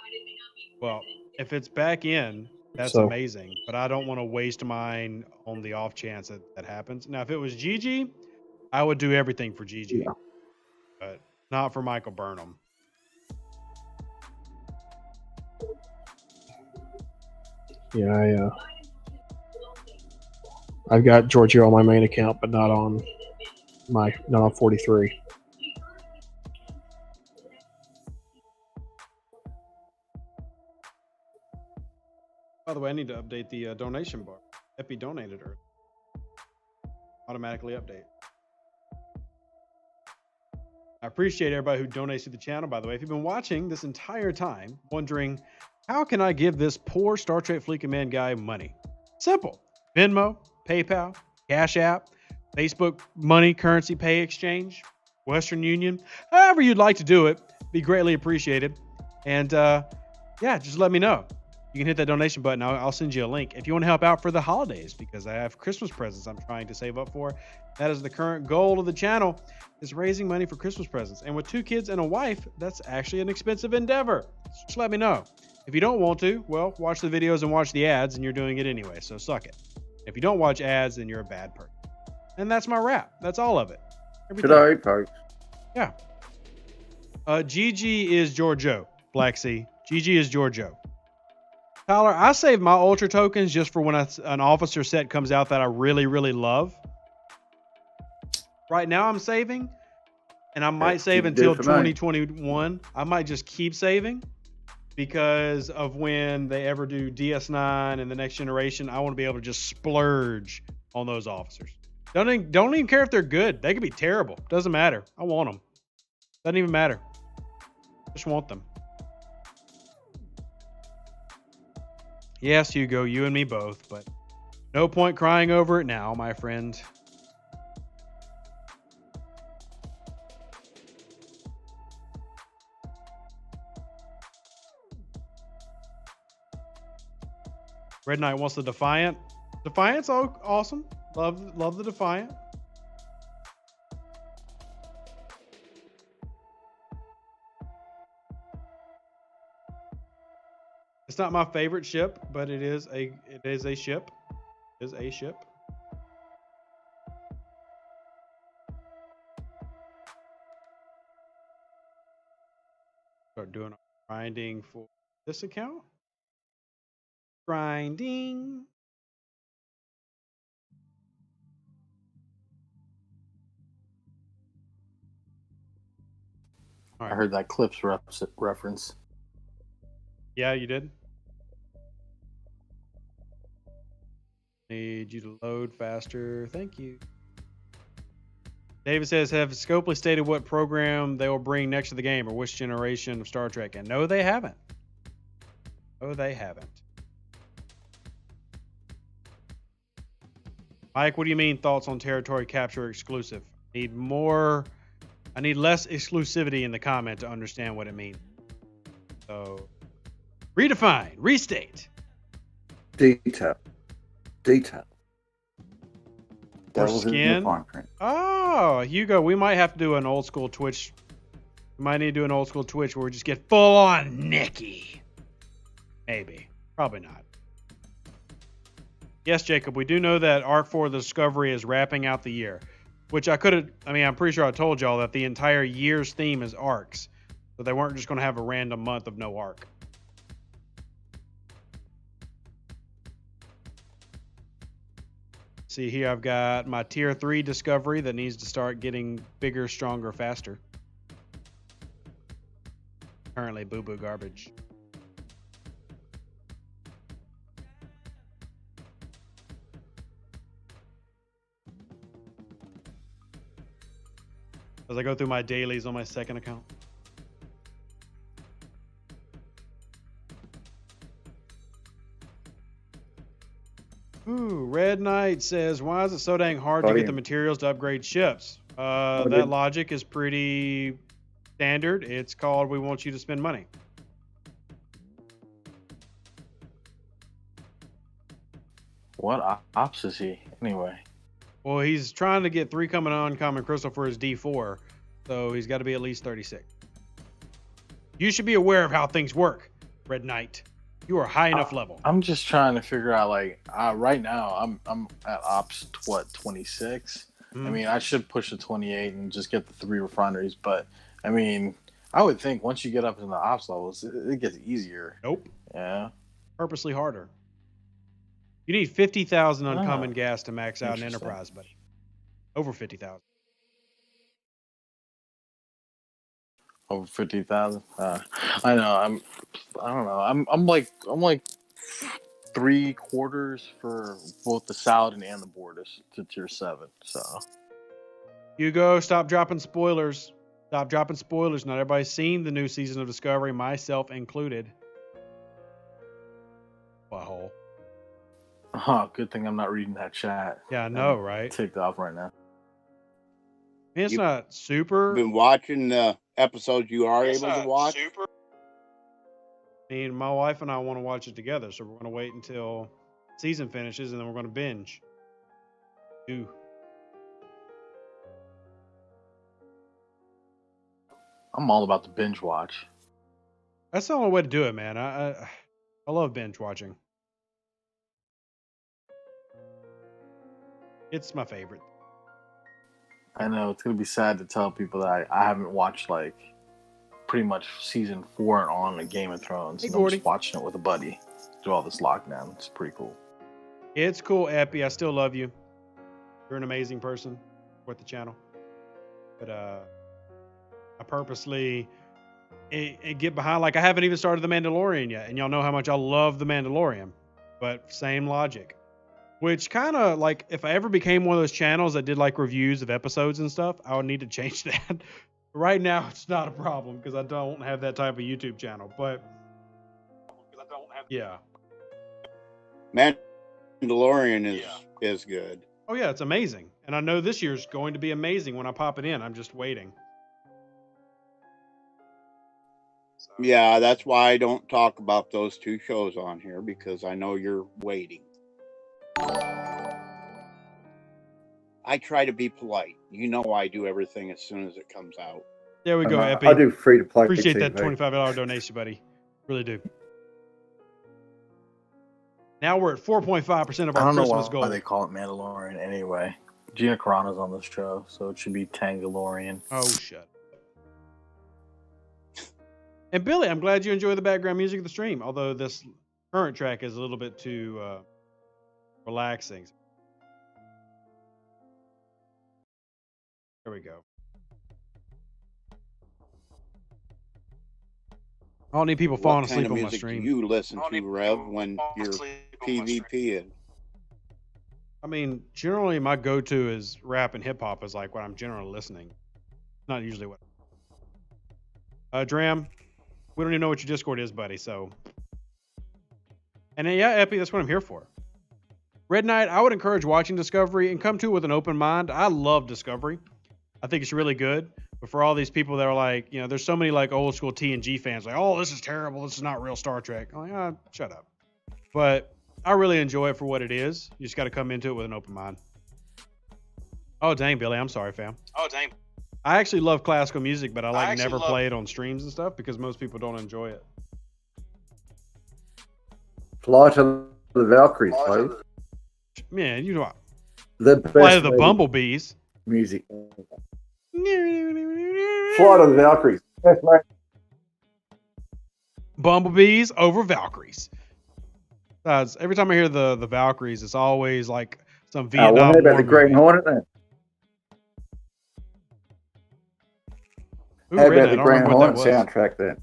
Well, if it's back in, that's amazing. But I don't want to waste mine on the off chance that happens. Now, if it was GG, I would do everything for GG. Yeah. But not for Michael Burnham. Yeah, I've got Giorgio on my main account, but not on 43. By the way, I need to update the donation bar. Epi donated earlier. Automatically update. I appreciate everybody who donates to the channel, by the way. If you've been watching this entire time, wondering, how can I give this poor Star Trek Fleet Command guy money? Simple. Venmo, PayPal, Cash App, Facebook money currency pay exchange, Western Union, however you'd like to do it, be greatly appreciated. And yeah, just let me know. You can hit that donation button. I'll send you a link if you want to help out for the holidays, because I have Christmas presents I'm trying to save up for. That is the current goal of the channel, is raising money for Christmas presents. And with 2 kids and a wife, that's actually an expensive endeavor. Just let me know. If you don't want to, well, watch the videos and watch the ads, and you're doing it anyway, so suck it. If you don't watch ads, then you're a bad person. And that's my wrap. That's all of it. Good night, folks. Yeah. GG is Giorgio, Black Sea. GG is Giorgio. Tyler, I save my ultra tokens just for when an officer set comes out that I really, really love. Right now I'm saving, and I might save until 2021. I might just keep saving because of when they ever do DS9 and the next generation. I want to be able to just splurge on those officers. Don't even care if they're good. They could be terrible. Doesn't matter. I want them. Doesn't even matter. Just want them. Yes, Hugo, you and me both, but no point crying over it now, my friend. Red Knight wants the Defiant. Defiant's awesome. Love the Defiant. It's not my favorite ship, but it is a ship. It is a ship. Start doing grinding for this account. Grinding. All right. I heard that Clips reference. Yeah, you did. Need you to load faster. Thank you. David says, have Scopely stated what program they will bring next to the game or which generation of Star Trek? And no, they haven't. Oh, they haven't. Mike, what do you mean thoughts on territory capture exclusive? I need less exclusivity in the comment to understand what it means. So, redefine, restate. Detail. Or skin. Oh, Hugo, we might have to do an old school Twitch. We might need to do an old school Twitch where we just get full on Nikki. Maybe. Probably not. Yes, Jacob, we do know that Arc 4 The Discovery is wrapping out the year. Which I'm pretty sure I told y'all that the entire year's theme is arcs. So they weren't just going to have a random month of no arc. See here, I've got my tier 3 Discovery that needs to start getting bigger, stronger, faster. Currently boo-boo garbage. As I go through my dailies on my second account. Ooh, Red Knight says, why is it so dang hard to get the materials to upgrade ships? That logic is pretty standard. It's called, we want you to spend money. What ops is he anyway? Well, he's trying to get 3 coming on common crystal for his D4, so he's got to be at least 36. You should be aware of how things work, Red Knight. You are high enough level. I'm just trying to figure out, like, right now I'm at ops 26. I mean, I should push to 28 and just get the 3 refineries, but I mean, I would think once you get up in the ops levels, it gets easier. Nope. Yeah. Purposely harder. You need 50,000 uncommon gas to max out an Enterprise, buddy. Over 50,000. Over 50,000. I know. I don't know. I'm like 3/4 for both the Saladin and the board to tier 7. So. Hugo, stop dropping spoilers. Stop dropping spoilers. Not everybody's seen the new season of Discovery, myself included. Butthole. Oh, good thing I'm not reading that chat. Yeah, I know, right? Ticked off right now. I mean, it's not super. Been watching the episodes you are able to watch? Super. I mean, my wife and I want to watch it together, so we're going to wait until season finishes, and then we're going to binge. Ooh. I'm all about the binge watch. That's the only way to do it, man. I love binge watching. It's my favorite. I know it's gonna be sad to tell people that I haven't watched like pretty much season 4 and on of Game of Thrones. Hey, and I'm Gordy. just watching it with a buddy through all this lockdown. It's pretty cool. It's cool, Epi. I still love you. You're an amazing person with the channel. But I purposely get behind. Like, I haven't even started The Mandalorian yet, and y'all know how much I love The Mandalorian. But same logic. Which kind of, like, if I ever became one of those channels that did, like, reviews of episodes and stuff, I would need to change that. Right now, it's not a problem because I don't have that type of YouTube channel. But, yeah. Mandalorian is good. Oh, yeah, it's amazing. And I know this year's going to be amazing when I pop it in. I'm just waiting. So. Yeah, that's why I don't talk about those 2 shows on here, because I know you're waiting. I try to be polite. You know I do everything as soon as it comes out. There we go, Epi. I do free to play. Appreciate TV. that $25 donation, buddy. Really do. Now we're at 4.5% of our Christmas goal. Why they call it Mandalorian anyway. Gina Carano's on this show, so it should be Tangalorian. Oh, shut. And Billy, I'm glad you enjoy the background music of the stream, although this current track is a little bit too relaxing. There we go. I don't need people falling asleep on my stream. Do you listen to, Rev, when you're PvPing? I mean, generally my go-to is rap and hip-hop is like what I'm generally listening. Not usually what. Dram, we don't even know what your Discord is, buddy, so. And yeah, Epi, that's what I'm here for. Red Knight, I would encourage watching Discovery and come to it with an open mind. I love Discovery. I think it's really good. But for all these people that are like, you know, there's so many like old school TNG fans like, oh, this is terrible. This is not real Star Trek. I'm like, shut up. But I really enjoy it for what it is. You just got to come into it with an open mind. Oh, dang, Billy. I'm sorry, fam. Oh, dang. I actually love classical music, but I never play it on streams and stuff because most people don't enjoy it. Fly to the Valkyries, please. Man, you know what? The best Fly to the Bumblebees. Music. Fly to the Valkyries. That's right. Bumblebees over Valkyries. Every time I hear the Valkyries, it's always like Some Well, Vietnam what about War the Green movie. Hornet then? Who How ran about that? I the don't Green remember what Hornet that was. soundtrack then?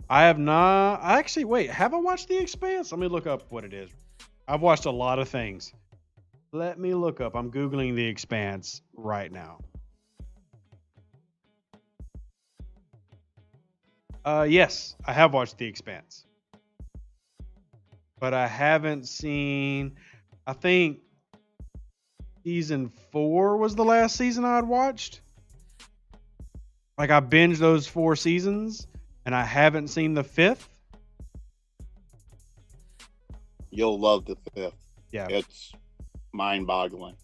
I have not. Actually, wait. Have I watched The Expanse? Let me look up what it is. I've watched a lot of things. Let me look up. I'm Googling The Expanse right now. Yes, I have watched The Expanse. But I haven't seen. I think season 4 was the last season I had watched. Like, I binged those 4 seasons, and I haven't seen the 5th. You'll love the 5th. Yeah. It's mind-boggling.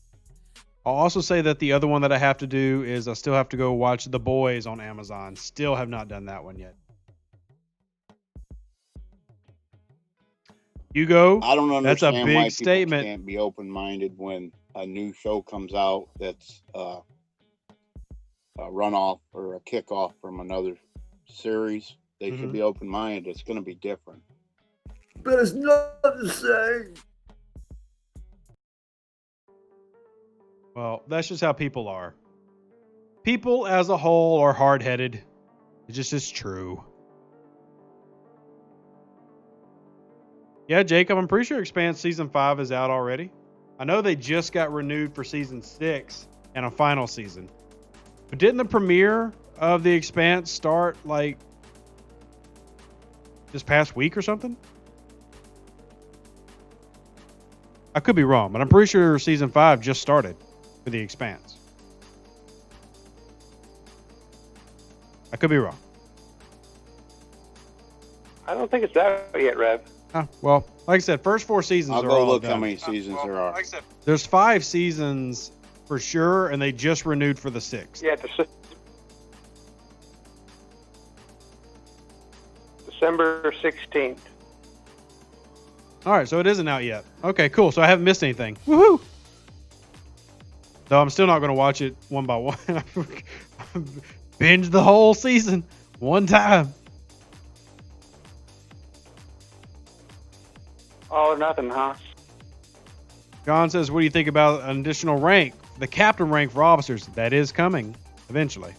I'll also say that the other one that I have to do is I still have to go watch The Boys on Amazon. Still have not done that one yet. You go. I don't That's a understand big why statement. people can't be open-minded when a new show comes out that's a runoff or a kickoff from another series. They should be open-minded. It's going to be different. But it's not the same. Well, that's just how people are. People as a whole are hard-headed. It just is true. Yeah, Jacob, I'm pretty sure Expanse Season 5 is out already. I know they just got renewed for Season 6 and a final season. But didn't the premiere of The Expanse start, like, this past week or something? I could be wrong, but I'm pretty sure Season 5 just started for The Expanse. I could be wrong. I don't think it's out yet, Rev. Well, like I said, first 4 seasons I'll are go all look done. how many seasons there are. There's 5 seasons for sure, and they just renewed for the 6th. Yeah, December 16th. All right, so it isn't out yet. Okay, cool. So I haven't missed anything. Woohoo! Though I'm still not going to watch it one by one. Binge the whole season one time. All or nothing, huh? John says, what do you think about an additional rank? The captain rank for officers. That is coming eventually.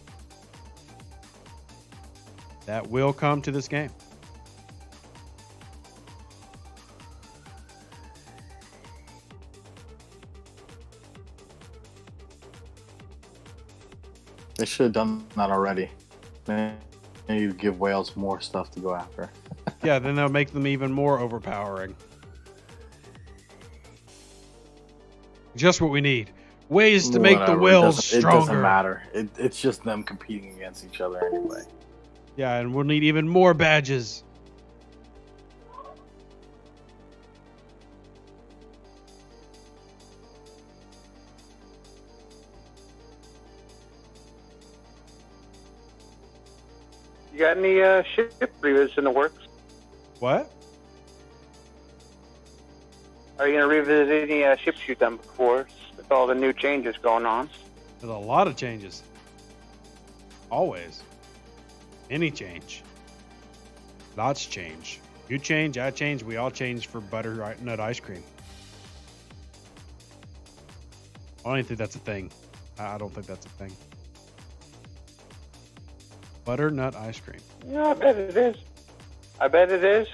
That will come to this game. They should have done that already. They need to give whales more stuff to go after. Yeah, then they'll make them even more overpowering. Just what we need. Ways to make the Whatever, whales it stronger. doesn't matter. It's just them competing against each other anyway. Yeah, and we'll need even more badges. You got any ship reviews in the works? What? Are you going to revisit any ships you've done before with all the new changes going on? There's a lot of changes. Always. Any change. Lots change. You change, I change, we all change for butternut ice cream. I don't even think that's a thing. I don't think that's a thing. Butternut ice cream. Yeah, I bet it is. I bet it is.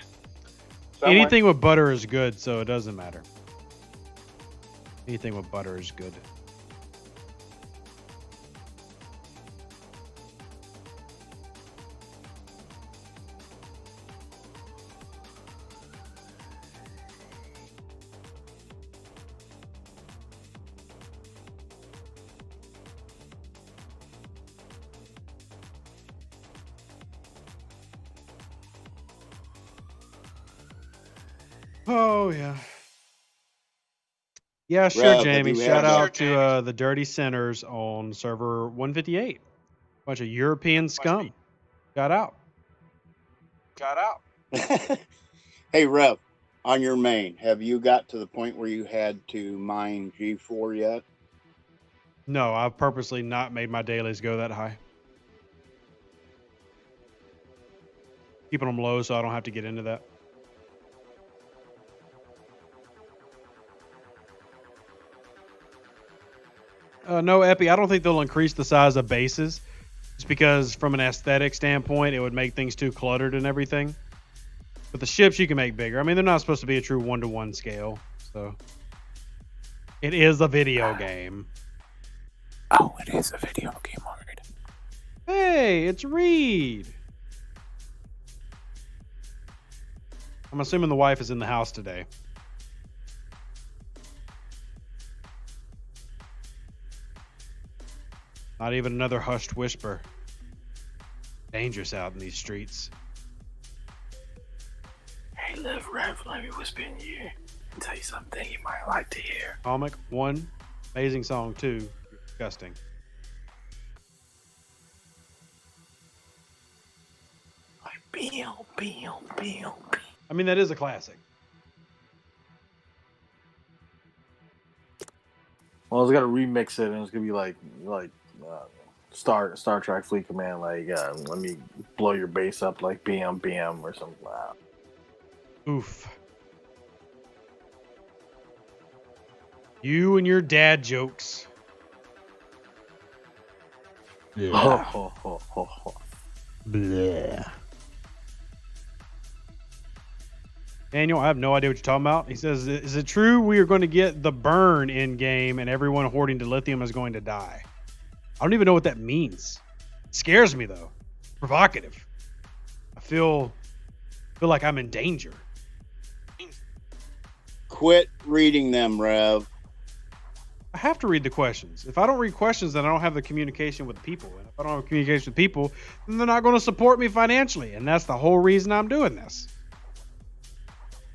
Somewhere. Anything with butter is good, so it doesn't matter. Anything with butter is good. Oh, yeah. Yeah, sure, Rev, Jamie. have you Shout had out to the Dirty Sinners on server 158. Bunch of European scum. Shout out. Hey, Rev, on your main, have you got to the point where you had to mine G4 yet? No, I've purposely not made my dailies go that high. Keeping them low so I don't have to get into that. No, Epi, I don't think they'll increase the size of bases. Just because from an aesthetic standpoint, it would make things too cluttered and everything. But the ships you can make bigger. I mean, they're not supposed to be a true 1-to-1 scale. So it is a video game. Oh, it is a video game already. Hey, it's Reed. I'm assuming the wife is in the house today. Not even another hushed whisper. Dangerous out in these streets. Hey, Rev, let me whisper in your ear and tell you something you might like to hear. Comic 1, amazing song 2, you're disgusting. Like, Bill. I mean, that is a classic. Well, it's got to remix it, and it's gonna be like Star Trek Fleet Command, like let me blow your base up like BM or something. Wow. Oof. You and your dad jokes. Yeah. Bleh. Daniel, I have no idea what you're talking about. He says, is it true we are going to get the burn in game and everyone hoarding dilithium is going to die? I don't even know what that means. It scares me though. Provocative. I feel like I'm in danger. Quit reading them, Rev. I have to read the questions. If I don't read questions, then I don't have the communication with people. And if I don't have communication with people, then they're not going to support me financially. And that's the whole reason I'm doing this.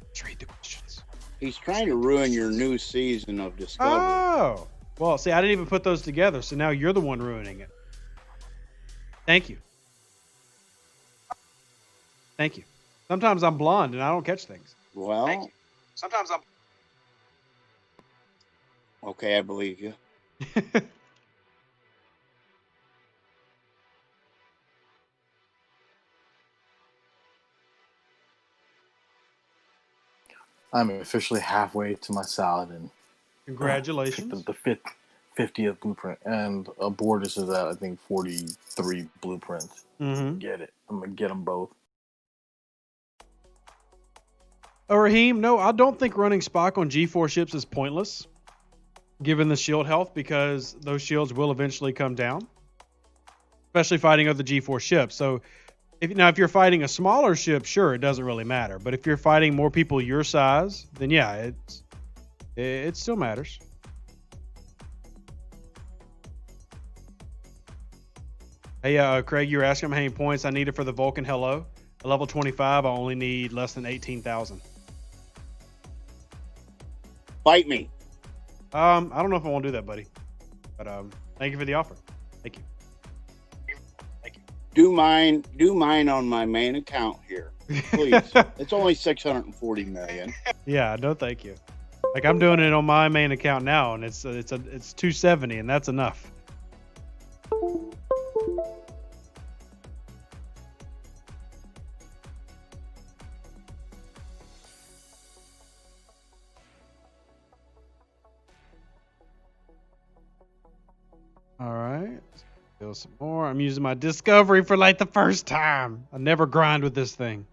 Let's read the questions. He's trying to ruin your new season of Discovery. Oh. Well, see, I didn't even put those together. So now you're the one ruining it. Thank you. Thank you. Sometimes I'm blonde and I don't catch things. Well, Sometimes I'm... okay, I believe you. I'm officially halfway to my salad and Congratulations. the 50th blueprint, and a board is at I think 43 blueprints. Mm-hmm. Get it? I'm gonna get them both. Raheem, no, I don't think running Spock on G4 ships is pointless, given the shield health, because those shields will eventually come down, especially fighting other G4 ships. So, if you're fighting a smaller ship, sure, it doesn't really matter. But if you're fighting more people your size, then yeah, it still matters. Hey, Craig, you were asking how many points I needed for the Vulcan Hello. At level 25, I only need less than 18,000. Fight me. I don't know if I want to do that, buddy. But thank you for the offer. Thank you. Do mine on my main account here, please. It's only 640 million. Yeah, no, thank you. Like I'm doing it on my main account now, and it's 270, and that's enough. All right. Go some more. I'm using my discovery for like the first time. I never grind with this thing.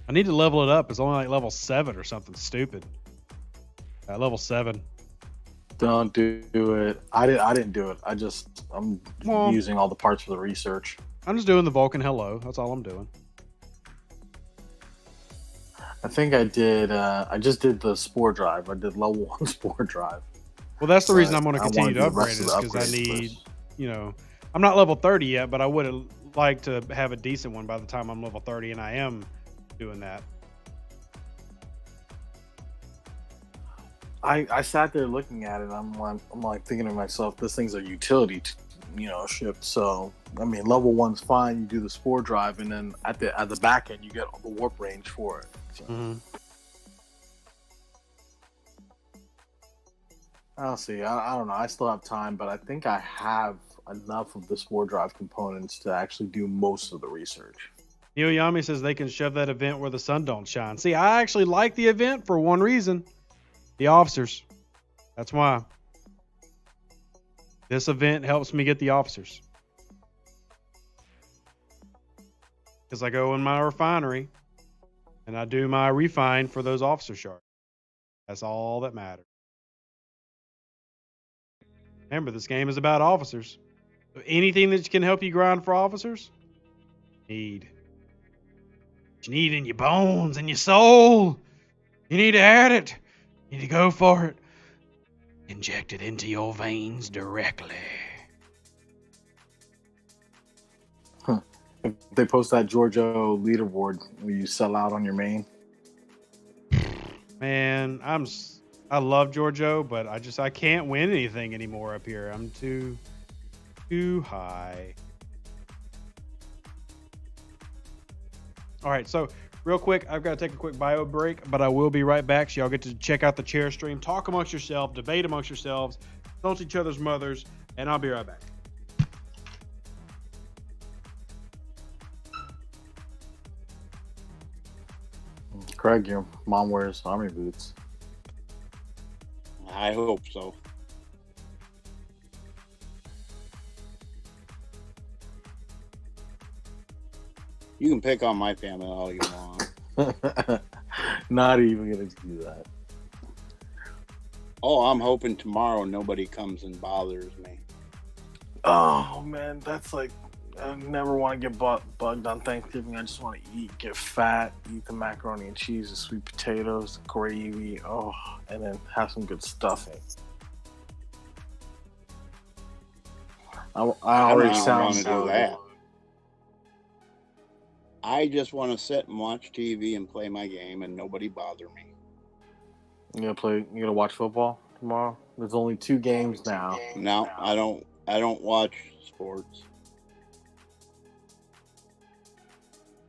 I need to level it up. It's only like level 7 or something stupid. Level 7. Don't do it. I didn't do it. I'm using all the parts for the research. I'm just doing the Vulcan Hello. That's all I'm doing. I think I did. I just did the spore drive. I did level 1 spore drive. Well, that's the reason I'm going to I continue to wanna do the upgrade rest it, of the because I upgrades need, first. I'm not level 30 yet, but I would have liked to have a decent one by the time I'm level 30, and I am doing that. I sat there looking at it. I'm like thinking to myself, this thing's a utility, ship. So I mean, level 1's fine. You do the spore drive, and then at the back end, you get the warp range for it. So. Mm-hmm. I'll see. I don't know. I still have time, but I think I have enough of the spore drive components to actually do most of the research. Neil Yami says they can shove that event where the sun don't shine. See, I actually like the event for one reason. The officers. That's why. This event helps me get the officers. Because I go in my refinery and I do my refine for those officer shards. That's all that matters. Remember, this game is about officers. So anything that can help you grind for officers, you need in your bones and your soul. You need to add it. You need to go for it. Inject it into your veins directly. If they post that Giorgio leaderboard, will you sell out on your main? Man, I love Giorgio, but I can't win anything anymore up here. I'm too high. All right, so real quick, I've got to take a quick bio break, but I will be right back. So y'all get to check out the chair stream, talk amongst yourselves, debate amongst yourselves, insult each other's mothers, and I'll be right back. Craig, your mom wears army boots. I hope so. You can pick on my family all you want. Not even gonna do that. Oh, I'm hoping tomorrow nobody comes and bothers me. Oh man, that's like, I never want to get bugged on Thanksgiving. I just want to eat, get fat, eat the macaroni and cheese, the sweet potatoes, the gravy, and then have some good stuffing. I already sound do that. I just want to sit and watch TV and play my game and nobody bother me. You gonna watch football tomorrow? There's only 2 games now. No, I don't watch sports.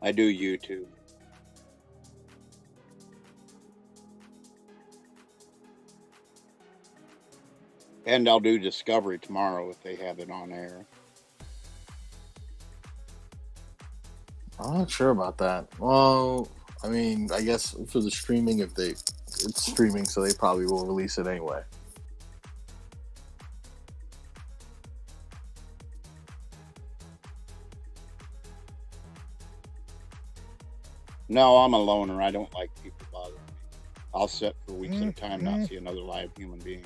I do YouTube. And I'll do Discovery tomorrow if they have it on air. I'm not sure about that. Well, I mean, I guess for the streaming, it's streaming, so they probably will release it anyway. No, I'm a loner. I don't like people bothering me. I'll sit for weeks at a time, not see another live human being.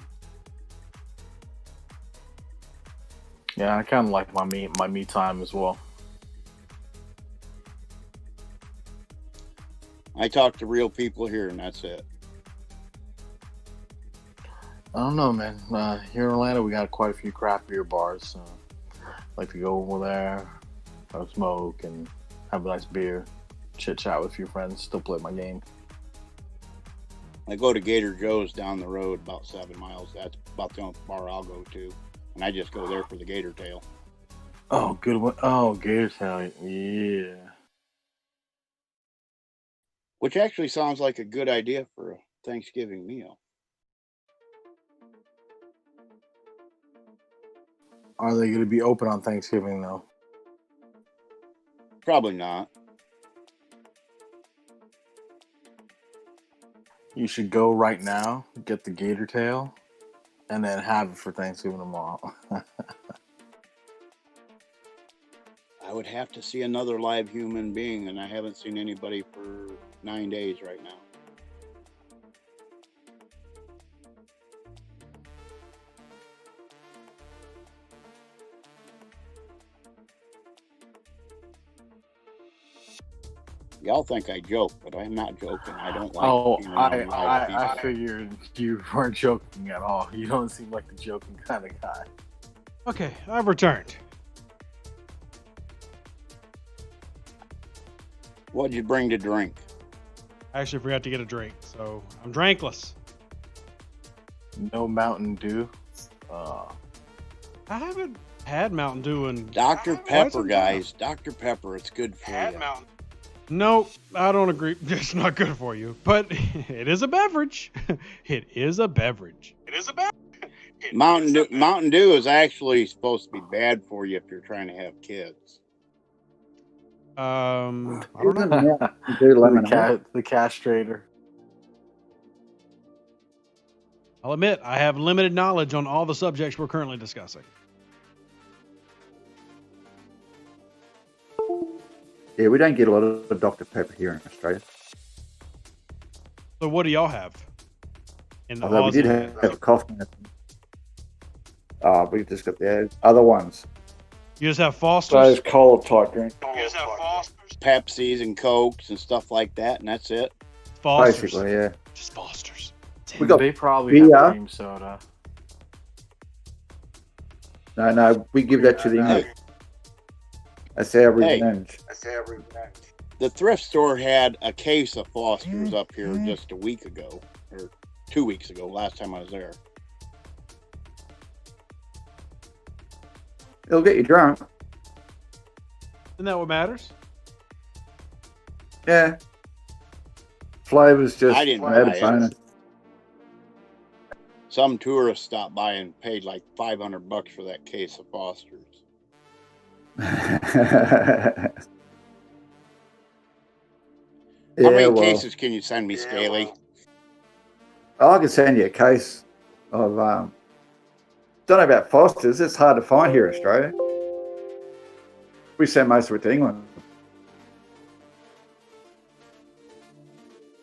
Yeah, I kind of like my me time as well. I talk to real people here, and that's it. I don't know, man. Here in Atlanta, we got quite a few craft beer bars. So I like to go over there, have a smoke, and have a nice beer, chit chat with a few friends, still play my game. I go to Gator Joe's down the road about 7 miles. That's about the only bar I'll go to. And I just go there for the gator tail. Oh, good one. Oh, gator tail. Yeah. Which actually sounds like a good idea for a Thanksgiving meal. Are they going to be open on Thanksgiving, though? Probably not. You should go right now, get the gator tail, and then have it for Thanksgiving tomorrow. I would have to see another live human being, and I haven't seen anybody for 9 days right now. Y'all think I joke, but I'm not joking. I don't like being around live people. I figured you weren't joking at all. You don't seem like the joking kind of guy. Okay, I've returned. What'd you bring to drink? I actually forgot to get a drink, so I'm drinkless. No Mountain Dew. I haven't had Mountain Dew in Dr. Pepper, guys. Dr. Pepper, it's good for you. Nope, I don't agree. It's not good for you, but it is a beverage. It is a beverage. Mountain Dew is actually supposed to be bad for you if you're trying to have kids. I don't know. The castrator. I'll admit I have limited knowledge on all the subjects we're currently discussing. Yeah, we don't get a lot of Dr. Pepper here in Australia. So what do y'all have? In the Although we did Aussie have a coffee. We just got the other ones. You just have Foster's? Those cold type drinks. You just have Foster's? Pepsis and Cokes and stuff like that, and that's it. Foster's. Basically, yeah. Just Foster's. We got They probably have cream soda. No, we give that to the English. That's our revenge. The thrift store had a case of Foster's up here just a week ago, or 2 weeks ago, last time I was there. It'll get you drunk. Isn't that what matters? Yeah. Flavor's just I didn't added buy it. bonus. Some tourists stopped by and paid like $500 for that case of Foster's. How many cases can you send me, Scaly? I can send you a case of don't know about Foster's. It's hard to find here in Australia. We send most of it to England.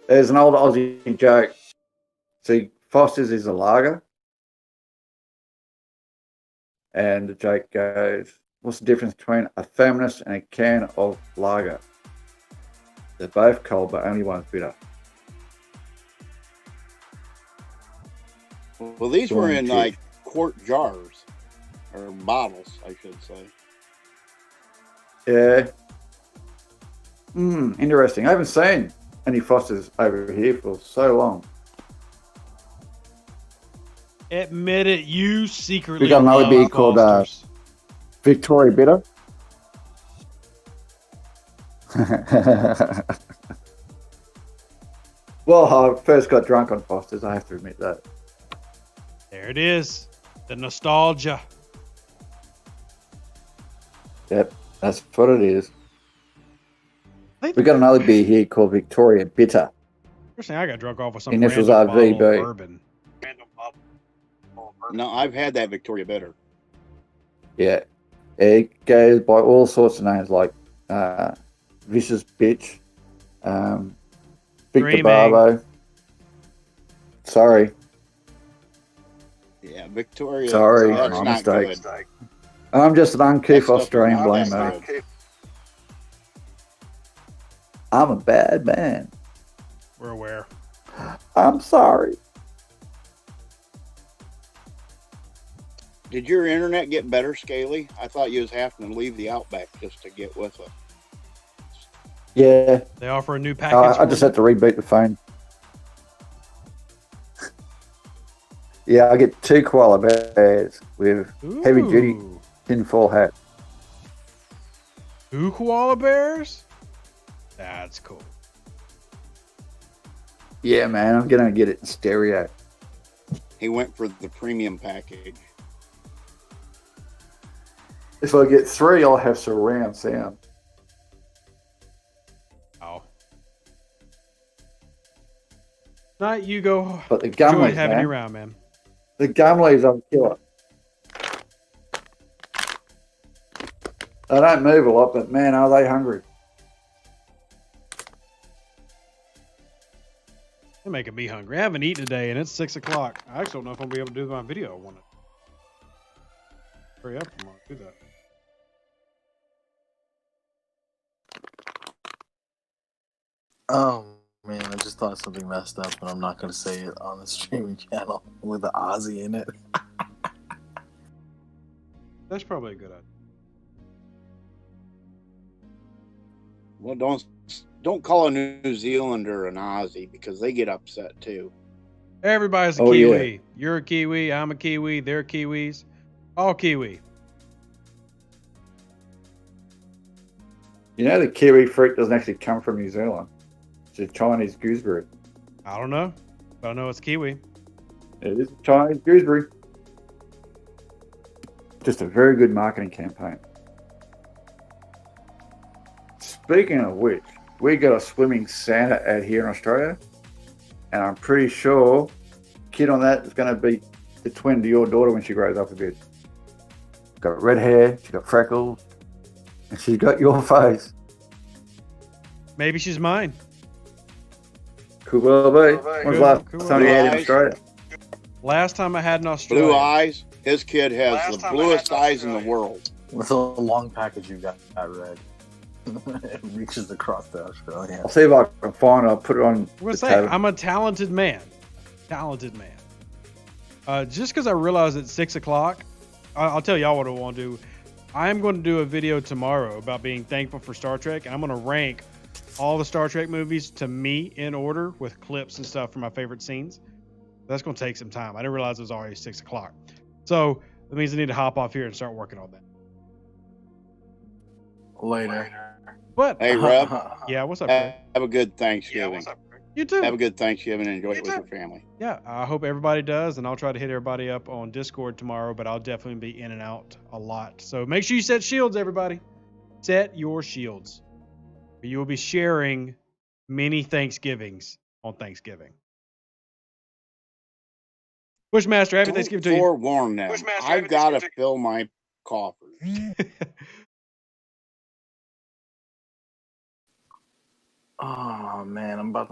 There's an old Aussie joke. See, Foster's is a lager. And the joke goes, what's the difference between a thermos and a can of lager? They're both cold, but only one's bitter. Well, these were in like quart jars, or bottles, I should say. Yeah. Interesting. I haven't seen any Fosters over here for so long. Admit it, you secretly We got another love beer called Victoria Bitter. Well, I first got drunk on Foster's, I have to admit that. There it is. The nostalgia. Yep, that's what it is. We got another beer here called Victoria Bitter. First thing I got drunk off with some Initials random are bottle of VB. bourbon. No, I've had that Victoria Bitter. Yeah, it goes by all sorts of names like Vicious Bitch, Victor Dreaming. Barbo. Sorry. Yeah, Victoria. Sorry, that's my not mistake. good. I'm just an uncouth That stuff Australian is blame not mate. good. I'm a bad man. We're aware. I'm sorry. Did your internet get better, Scaly? I thought you was having to leave the Outback just to get with it. Yeah, They offer a new package. I just had to reboot the phone. Yeah, I get 2 koala bears with heavy duty tinfoil hat. 2 koala bears? That's cool. Yeah, man, I'm gonna get it in stereo. He went for the premium package. If I get 3, I'll have surround sound. Oh. Night, you go. But the Enjoy gum having man. you around, man. The gum leaves are killer. They don't move a lot, but man, are they hungry. They're making me hungry. I haven't eaten today, and it's 6 o'clock. I actually don't know if I'm going to be able to do my video. I want to hurry up tomorrow. Do that. Oh man, I just thought something messed up, but I'm not going to say it on the streaming channel with the Aussie in it. That's probably a good idea. Well, don't call a New Zealander an Aussie because they get upset too. Everybody's a Oh, Kiwi. yeah. You're a Kiwi. I'm a Kiwi. They're Kiwis. All Kiwi. You know the kiwi fruit doesn't actually come from New Zealand. It's a Chinese gooseberry. I don't know, but I know it's Kiwi. It is a Chinese gooseberry. Just a very good marketing campaign. Speaking of which, we got a swimming Santa out here in Australia, and I'm pretty sure kid on that is going to be the twin to your daughter when she grows up a bit. Got red hair, she's got freckles, and she's got your face. Maybe she's mine. Could well be. When was the last time you had in Australia? Last time I had in Australia. Blue eyes. His kid has the bluest eyes in the world. It's a long package you got, Red. It reaches across to Australia. I'll see if I can find it. I'll put it on. I'm going to say, I'm a talented man. Talented man. Just because I realized at 6 o'clock, I'll tell y'all what I want to do. I'm going to do a video tomorrow about being thankful for Star Trek. And I'm going to rank all the Star Trek movies to me in order with clips and stuff from my favorite scenes. That's going to take some time. I didn't realize it was already 6 o'clock. So that means I need to hop off here and start working on that. Later. But Hey, Reb. Yeah, what's up, Craig? Have a good Thanksgiving. You too. Have a good Thanksgiving and enjoy it with your family. Yeah, I hope everybody does, and I'll try to hit everybody up on Discord tomorrow, but I'll definitely be in and out a lot. So make sure you set shields, everybody. Set your shields. You will be sharing many Thanksgivings on Thanksgiving. Bushmaster, happy Thanksgiving to you. Forewarn them. I've got to fill my coffers. Oh man, I'm about to